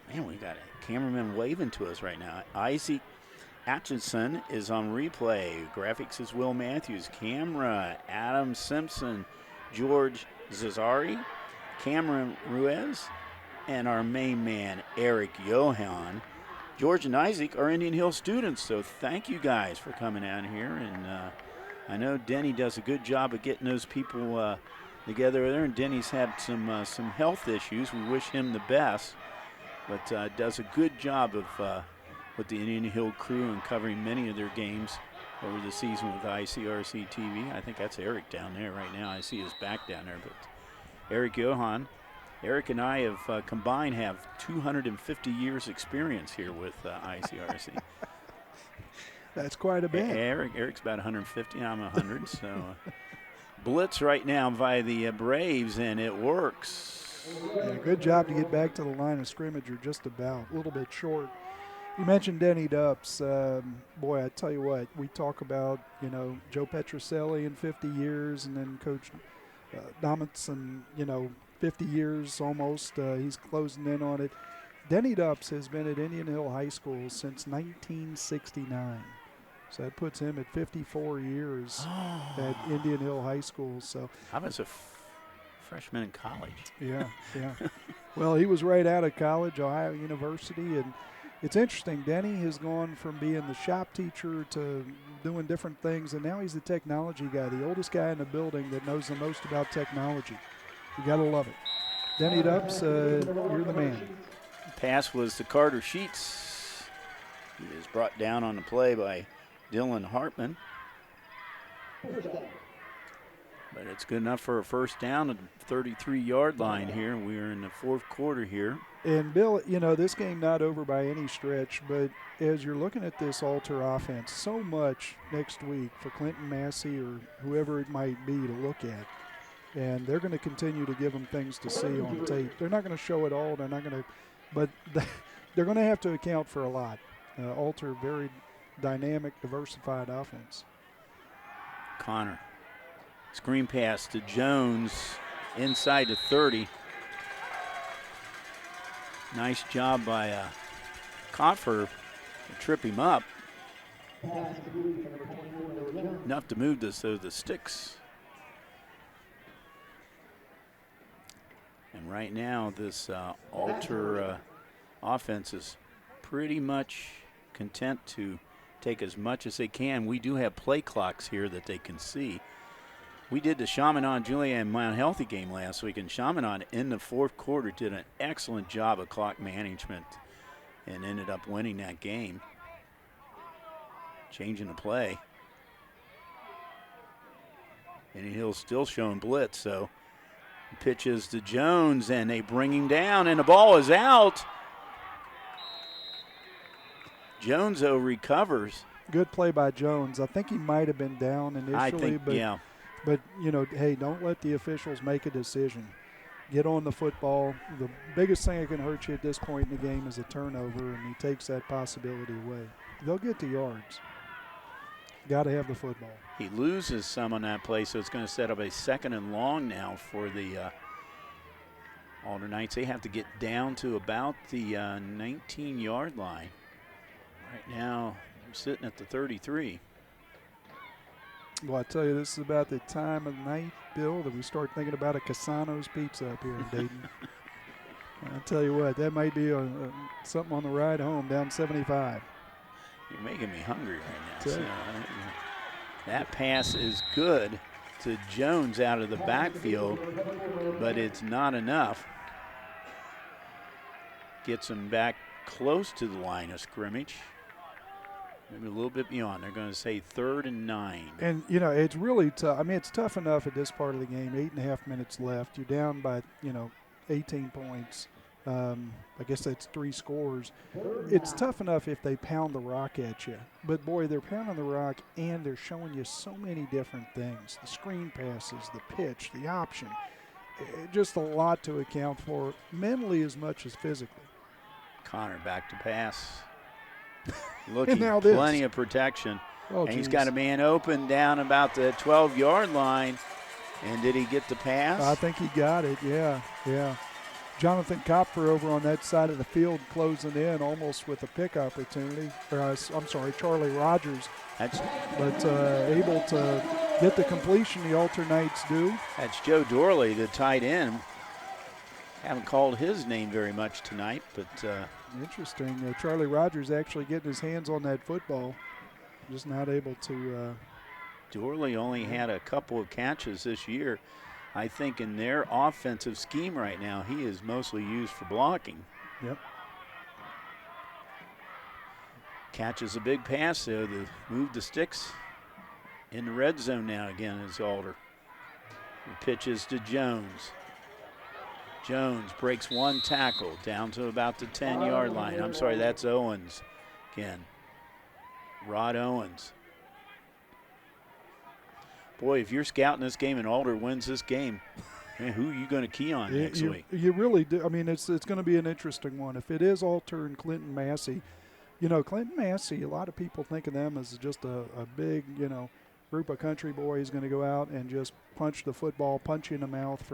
a cameraman waving to us right now. Isaac Atchison is on replay. Graphics is Will Matthews. Camera, Adam Simpson, George Zazari, Cameron Ruiz, and our main man, Eric Johan. George and Isaac are Indian Hill students, so thank you guys for coming out here. And I know Denny does a good job of getting those people together there, and Denny's had some health issues. We wish him the best, but does a good job of with the Indian Hill crew and covering many of their games over the season with ICRC-TV. I think that's Eric down there right now. I see his back down there, but Eric Johan. Eric and I have combined have 250 years experience here with ICRC. That's quite a bit. Eric's about 150, I'm 100. So blitz right now by the Braves, and it works. Yeah, good job to get back to the line of scrimmage. You're just about a little bit short. You mentioned Denny Dupps. Boy, I tell you what, we talk about, Joe Petroselli in 50 years, and then Coach Domitson, 50 years almost. He's closing in on it. Denny Dupps has been at Indian Hill High School since 1969. So that puts him at 54 years at Indian Hill High School. So I was a freshman in college. Yeah. Well, he was right out of college, Ohio University, and it's interesting. Denny has gone from being the shop teacher to doing different things, and now he's the technology guy, the oldest guy in the building that knows the most about technology. You got to love it. Denny Dupps, you're the man. Pass was to Carter Sheets. He is brought down on the play by Dylan Hartman. But it's good enough for a first down at the 33-yard line here. We are in the fourth quarter here. And, Bill, this game not over by any stretch, but as you're looking at this Alter offense, so much next week for Clinton Massey or whoever it might be to look at. And they're going to continue to give them things to see on tape. They're not going to show it all. They're not going to, but they're going to have to account for a lot. Alter, very dynamic, diversified offense. Connor. Screen pass to Jones inside the 30. Nice job by Kotfer to trip him up. Enough to move the sticks. And right now, this Alter offense is pretty much content to take as much as they can. We do have play clocks here that they can see. We did the Chaminade Julian Mount Healthy game last week, and Chaminade in the fourth quarter did an excellent job of clock management and ended up winning that game. Changing the play. Indian Hill's still showing blitz, so pitches to Jones, and they bring him down, and the ball is out. Jones, though, recovers. Good play by Jones. I think he might have been down initially. I think, yeah. But, hey, don't let the officials make a decision. Get on the football. The biggest thing that can hurt you at this point in the game is a turnover, and he takes that possibility away. They'll get to yards. Got to have the football. He loses some on that play, so it's going to set up a second and long now for the Alder Knights. They have to get down to about the 19-yard line. Right now, they're sitting at the 33. Well, I tell you, this is about the time of night, Bill, that we start thinking about a Casano's Pizza up here in Dayton. I tell you what, that might be something on the ride home down 75. You're making me hungry right now. So, that pass is good to Jones out of the backfield, but it's not enough. gets them back close to the line of scrimmage. Maybe a little bit beyond. They're going to say 3rd and 9. And, you know, it's really tough. I mean, it's tough enough at this part of the game, 8.5 minutes left. You're down by, 18 points. I guess that's 3 scores. It's tough enough if they pound the rock at you. But, boy, they're pounding the rock and they're showing you so many different things. The screen passes, the pitch, the option. Just a lot to account for, mentally as much as physically. Connor back to pass. Looking, now this. plenty of protection. Oh, and he's got a man open down about the 12-yard line. And did he get the pass? I think he got it, yeah. Jonathan Kopfer over on that side of the field closing in almost with a pick opportunity. I'm sorry, Charlie Rogers. But able to get the completion the Alternates do. That's Joe Dorley, the tight end. Haven't called his name very much tonight, but interesting. Charlie Rogers actually getting his hands on that football. Just not able to. Dorley only had a couple of catches this year. I think in their offensive scheme right now, he is mostly used for blocking. Yep. Catches a big pass there to move the sticks in the red zone now again is Alder. He pitches to Jones. Jones breaks one tackle down to about the 10-yard line. I'm sorry, that's Owens again. Rod Owens. Boy, if you're scouting this game and Alder wins this game, man, who are you going to key on next week? You really do. I mean, it's going to be an interesting one. If it is Alter and Clinton Massey, Clinton Massey, a lot of people think of them as just a big, group of country boys going to go out and just punch the football, punch you in the mouth.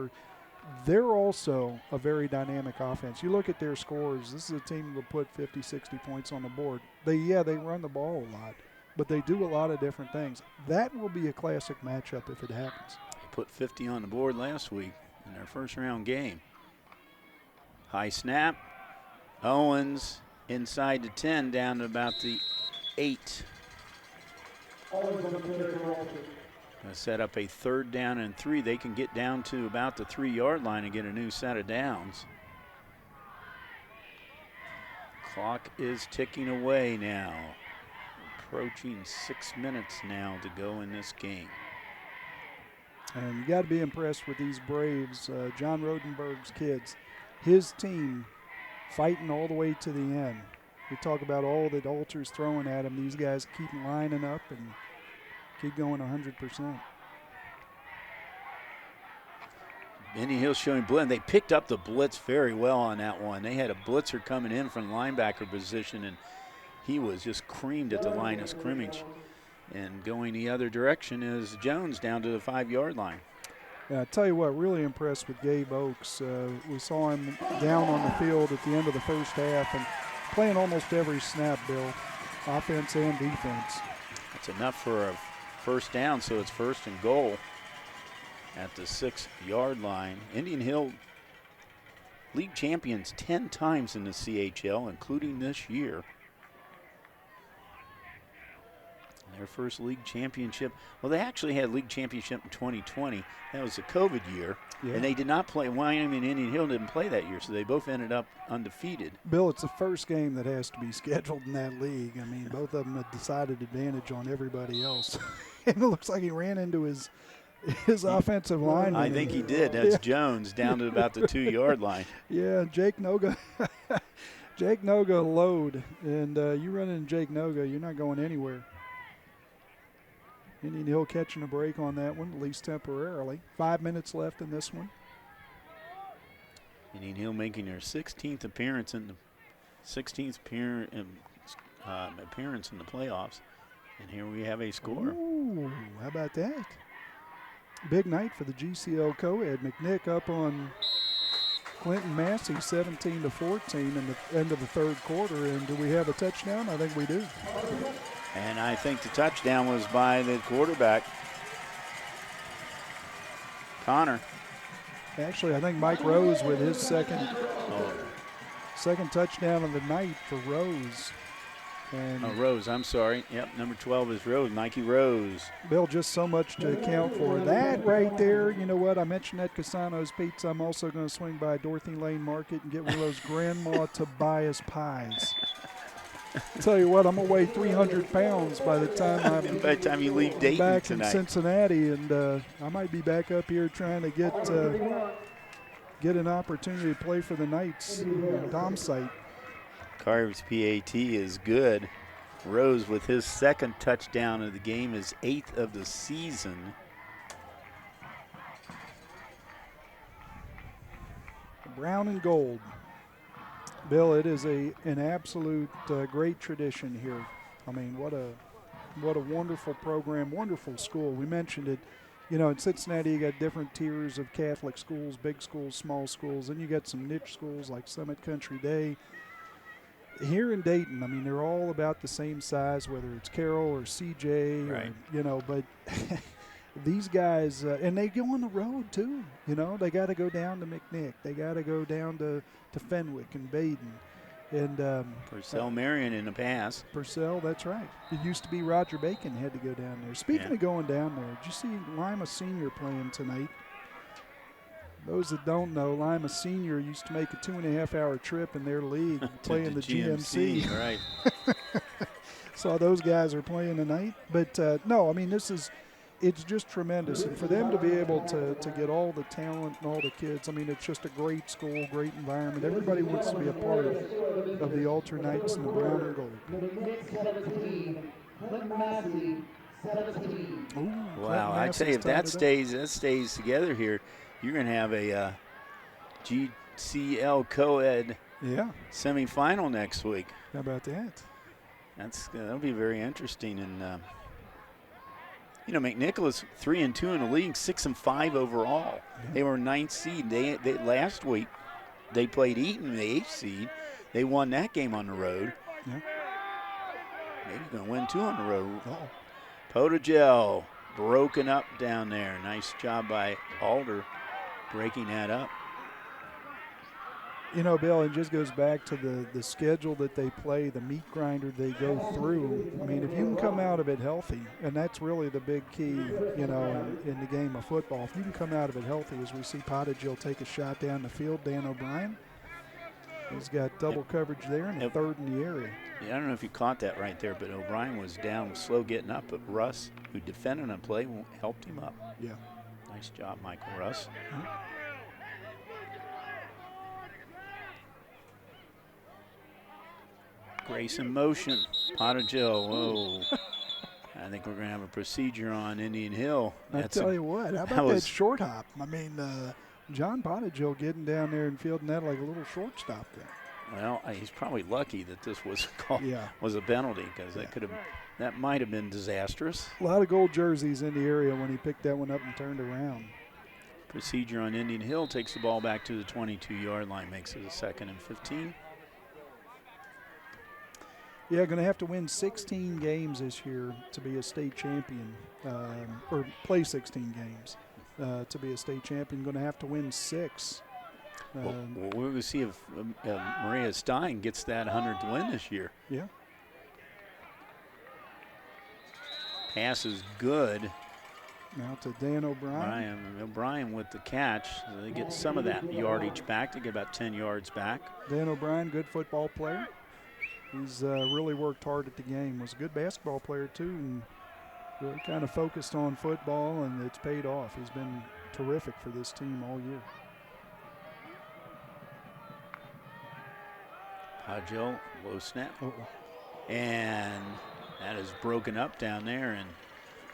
They're also a very dynamic offense. You look at their scores, this is a team that will put 50, 60 points on the board. They run the ball a lot, but they do a lot of different things. That will be a classic matchup if it happens. They put 50 on the board last week in their first-round game. High snap. Owens inside the 10 down to about the 8. Set up a 3rd down and 3. They can get down to about the 3-yard line and get a new set of downs. Clock is ticking away now. Approaching 6 minutes now to go in this game. And you got to be impressed with these Braves, John Rodenberg's kids. His team fighting all the way to the end. We talk about all that Alter's throwing at him. These guys keep lining up and keep going 100%. Indian Hill showing blitz. They picked up the blitz very well on that one. They had a blitzer coming in from linebacker position, and he was just creamed at the line of scrimmage. And going the other direction is Jones down to the 5-yard line. Yeah, I tell you what, really impressed with Gabe Oakes. We saw him down on the field at the end of the first half and playing almost every snap, Bill, offense and defense. That's enough for a first down, so it's 1st and goal at the 6-yard line. Indian Hill league champions 10 times in the CHL, including this year. Their first league championship. Well, they actually had league championship in 2020. That was the COVID year. Yeah. And they did not play. Wyoming and Indian Hill didn't play that year, so they both ended up undefeated. Bill, it's the first game that has to be scheduled in that league. I mean, both of them had decided advantage on everybody else. And it looks like he ran into his offensive line. I think he did. That's Jones down to about the 2-yard line. Yeah, Jake Noga. Jake Noga load. And you run into Jake Noga, you're not going anywhere. Indian Hill catching a break on that one, at least temporarily. 5 minutes left in this one. Indian Hill making their 16th appearance in the appearance in the playoffs. And here we have a score. Ooh, how about that? Big night for the GCL co-ed. McNick up on Clinton Massey 17-14 in the end of the 3rd quarter. And do we have a touchdown? I think we do. And I think the touchdown was by the quarterback, Connor. Actually, I think Mike Rose with his second touchdown of the night for Rose. And Rose, I'm sorry. Yep, number 12 is Rose, Mikey Rose. Bill, just so much to account for. That right there, you know what? I mentioned that Casano's Pizza. I'm also going to swing by Dorothy Lane Market and get one of those Grandma Tobias pies. Tell you what, I'm going to weigh 300 pounds by the time you leave Dayton back tonight. in Cincinnati, and I might be back up here trying to get an opportunity to play for the Knights on Dom site. Carves PAT is good. Rose with his second touchdown of the game, his 8th of the season. Brown and gold. Bill, it is an absolute great tradition here. I mean, what a wonderful program, wonderful school. We mentioned it. You know, in Cincinnati, you got different tiers of Catholic schools, big schools, small schools. Then you got some niche schools like Summit Country Day. Here in Dayton, I mean, they're all about the same size, whether it's Carroll or CJ, right. or, you know, but these guys, and they go on the road too. You know, they got to go down to McNick. They got to go down to Fenwick and Baden. And Purcell Marion in the past. Purcell, that's right. It used to be Roger Bacon had to go down there. Speaking of going down there, did you see Lima Senior playing tonight? Those that don't know, Lima Senior used to make a 2.5-hour trip in their league playing the GMC. Right. So those guys are playing tonight. But, no, I mean, it's just tremendous. And for them to be able to get all the talent and all the kids, I mean, it's just a great school, great environment. Everybody wants to be a part of the Altar Knights and the Brown and Gold. Ooh, wow, I tell you, if that stays together here, you're going to have a GCL co-ed semifinal next week. How about that? That'll be very interesting. And you know, McNicholas 3-2 in the league, 6-5 overall. Yeah. They were 9th seed. They last week they played Eaton, the 8th seed. They won that game on the road. Yeah. Maybe going to win 2 on the road. Potagel broken up down there. Nice job by Alder breaking that up. You know, Bill, it just goes back to the schedule that they play, the meat grinder they go through. I mean, if you can come out of it healthy, and that's really the big key, you know, in the game of football. If you can come out of it healthy, as we see Potagel take a shot down the field, Dan O'Brien, he's got double coverage there and a third in the area. Yeah, I don't know if you caught that right there, but O'Brien was down, slow getting up, but Russ, who defended on play, helped him up. Yeah. Nice job, Michael Russ. Grace in motion. Potagel, whoa. I think we're going to have a procedure on Indian Hill. I tell you what, how about that short hop? I mean, John Potagel getting down there and fielding that like a little shortstop there. Well, he's probably lucky that this was was a penalty, because that might have been disastrous. A lot of gold jerseys in the area when he picked that one up and turned around. Procedure on Indian Hill, takes the ball back to the 22-yard line, makes it a 2nd and 15. Yeah, going to have to win 16 games this year to be a state champion, or play 16 games to be a state champion. Going to have to win 6. Well, we're going to see if Maria Stein gets that 100th win this year. Yeah. Pass is good. Now to Dan O'Brien. O'Brien with the catch. So they get some of that yardage back. They get about 10 yards back. Dan O'Brien, good football player. He's really worked hard at the game. Was a good basketball player, too, and really kind of focused on football, and it's paid off. He's been terrific for this team all year. Potagel, low snap. And that is broken up down there, and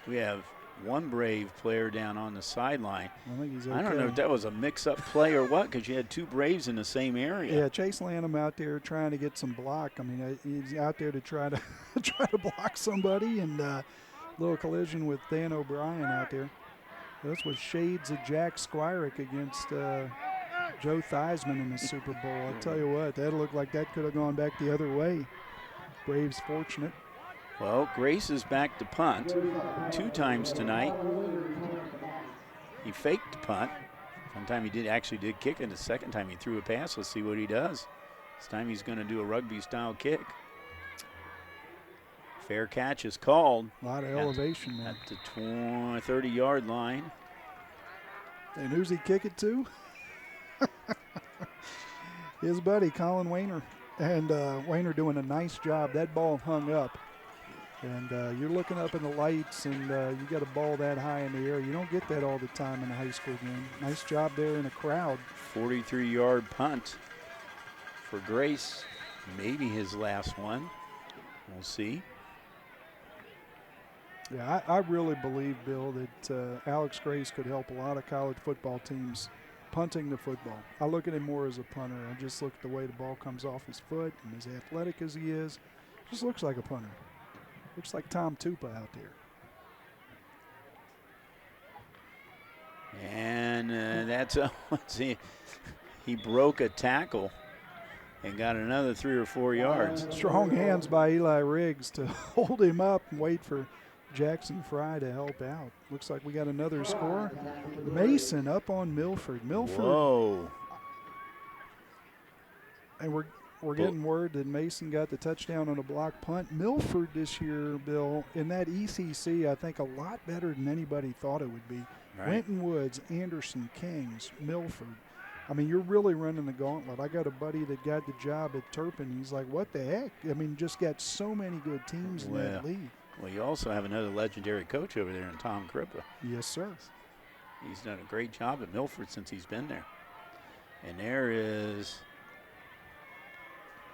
we have one Brave player down on the sideline. I think he's okay. I don't know if that was a mix-up play or what, because you had 2 Braves in the same area. Yeah, Chase Lanham out there trying to get some block. I mean, he's out there to try to block somebody, and little collision with Dan O'Brien out there. This was shades of Jack Squirick against Joe Theismann in the Super Bowl. I'll tell you what, that looked like that could have gone back the other way. Braves fortunate. Well, Grace is back to punt 2 times tonight. He faked the punt. One time he did kick it. The second time he threw a pass. Let's see what he does. This time he's going to do a rugby-style kick. Fair catch is called. A lot of elevation there. At the 30-yard line. And who's he kick it to? His buddy, Colin Wayner. And Wayner doing a nice job. That ball hung up. And you're looking up in the lights, and you got a ball that high in the air. You don't get that all the time in a high school game. Nice job there in a crowd. 43-yard punt for Grace. Maybe his last one. We'll see. Yeah, I really believe, Bill, that Alex Grace could help a lot of college football teams punting the football. I look at him more as a punter. I just look at the way the ball comes off his foot, and as athletic as he is, just looks like a punter. Looks like Tom Tupa out there. And that's he broke a tackle and got another 3 or 4 yards. Strong hands by Eli Riggs to hold him up and wait for Jackson Fry to help out. Looks like we got another score. Mason up on Milford. Whoa. And we're getting word that Mason got the touchdown on a block punt. Milford this year, Bill, in that ECC, I think a lot better than anybody thought it would be. Right. Winton Woods, Anderson, Kings, Milford. I mean, you're really running the gauntlet. I got a buddy that got the job at Turpin. He's like, what the heck? I mean, just got so many good teams in that league. Well, you also have another legendary coach over there in Tom Crippa. Yes, sir. He's done a great job at Milford since he's been there. And there is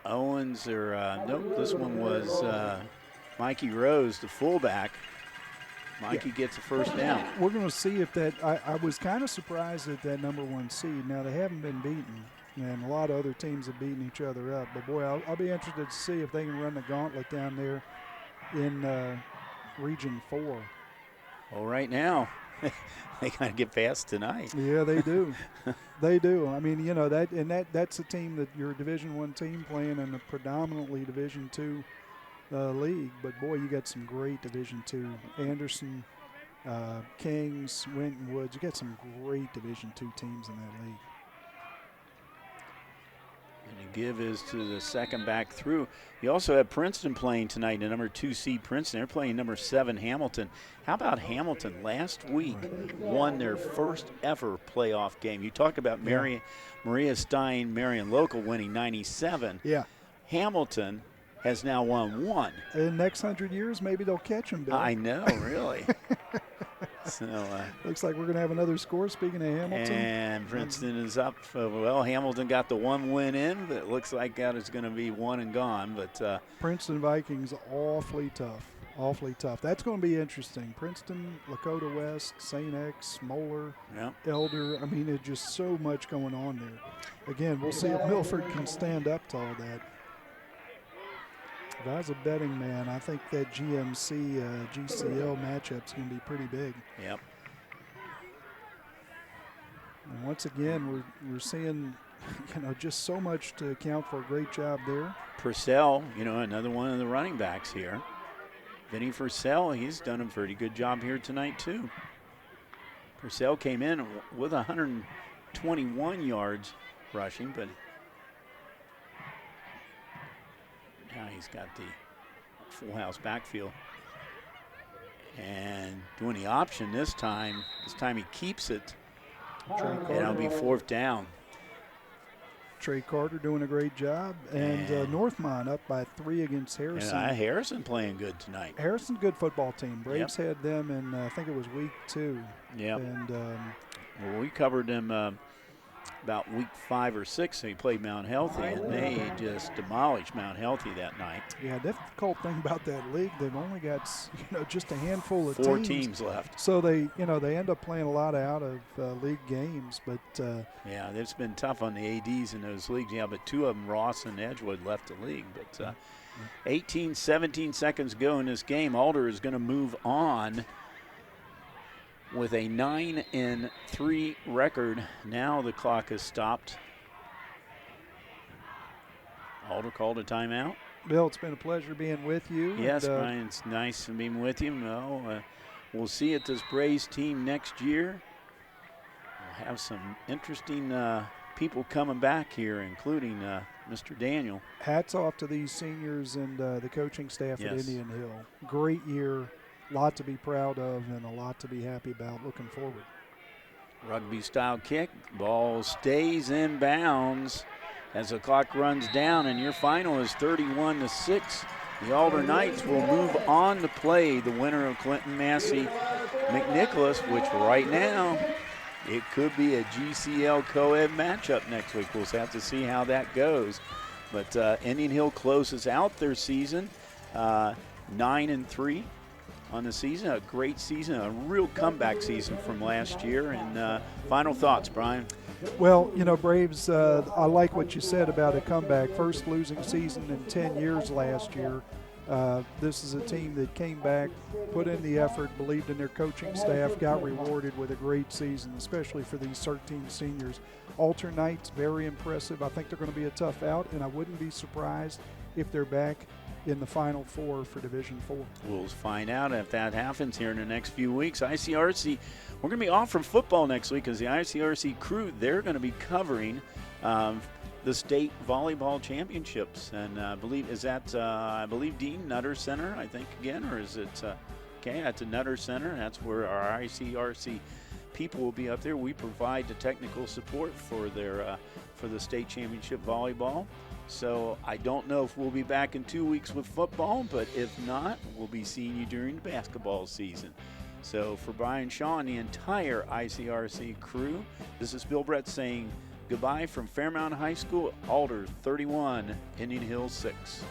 Owens, or nope, this one was Mikey Rose, the fullback. Mikey gets a first down. We're going to see if that – I was kind of surprised at that #1 seed. Now, they haven't been beaten, and a lot of other teams have beaten each other up. But, boy, I'll be interested to see if they can run the gauntlet down there in Region 4. Well, right now, they got to get past tonight. Yeah, they do. They do. I mean, you know, that's a team that you're a Division I team playing in a predominantly Division II league, but boy, you got some great Division II. Anderson, Kings, Winton Woods. You got some great Division II teams in that league. And the give is to the second back through. You also have Princeton playing tonight, the #2 seed Princeton. They're playing #7 Hamilton. How about Hamilton? Last week won their first ever playoff game. You talked about Maria Stein, Marion Local winning 97. Yeah. Hamilton has now won 1. In the next 100 years, maybe they'll catch them, Bill. I know, really. So looks like we're going to have another score, speaking of Hamilton. And Princeton is up. Well, Hamilton got the 1 win in, but it looks like that is going to be 1 and gone. But Princeton Vikings, awfully tough. Awfully tough. That's going to be interesting. Princeton, Lakota West, St. X, Moeller, Elder. I mean, there's just so much going on there. Again, we'll see if Milford can stand up to all that. If I was a betting man, I think that GMC GCL matchup's going to be pretty big. Yep. And once again, we're seeing, you know, just so much to account for. A great job there. Purcell, you know, another one of the running backs here. Vinny Purcell, he's done a pretty good job here tonight too. Purcell came in with 121 yards rushing, but now he's got the full house backfield. And doing the option this time. This time he keeps it. And it'll be 4th down. Trey Carter doing a great job. And Northmont up by 3 against Harrison. Yeah, Harrison playing good tonight. Harrison's a good football team. Braves had them in, I think it was week 2. Yeah. And well, we covered them about week 5 or 6, so he played Mount Healthy, and they just demolished Mount Healthy that night. Yeah, difficult thing about that league, they've only got, you know, just a handful of 4 teams left. So they, you know, they end up playing a lot of out of league games, but yeah, it's been tough on the ADs in those leagues. Yeah, but 2 of them, Ross and Edgewood, left the league. But 17 seconds go in this game. Alder is going to move on with a 9-3 record. Now the clock has stopped. Alder called a timeout. Bill, it's been a pleasure being with you. Yes, Brian, it's nice being with you. Well, we'll see at this Braves team next year. We'll have some interesting people coming back here, including Mr. Daniel. Hats off to these seniors and the coaching staff at Yes. Indian Hill. Great year, a lot to be proud of and a lot to be happy about looking forward. Rugby style kick, ball stays in bounds as the clock runs down, and your final is 31-6. The Alder Knights will move on to play the winner of Clinton Massey McNicholas, which right now it could be a GCL co-ed matchup next week. We'll have to see how that goes. But Indian Hill closes out their season 9-3 on the season. A great season, a real comeback season from last year. And final thoughts, Brian? Well, you know, Braves, I like what you said about a comeback. First losing season in 10 years last year. This is a team that came back, put in the effort, believed in their coaching staff, got rewarded with a great season, especially for these 13 seniors. Alder Knights, very impressive. I think they're going to be a tough out, and I wouldn't be surprised if they're back in the Final Four for Division IV. We'll find out if that happens here in the next few weeks. ICRC, we're going to be off from football next week because the ICRC crew, they're going to be covering the state volleyball championships. And I believe Dean Nutter Center, I think, again, or is it, okay, at the Nutter Center. That's where our ICRC people will be up there. We provide the technical support for their for the state championship volleyball. So I don't know if we'll be back in 2 weeks with football, but if not, we'll be seeing you during the basketball season. So for Brian Shaw and the entire ICRC crew, this is Bill Brett saying goodbye from Fairmount High School, Alder 31, Indian Hill 6.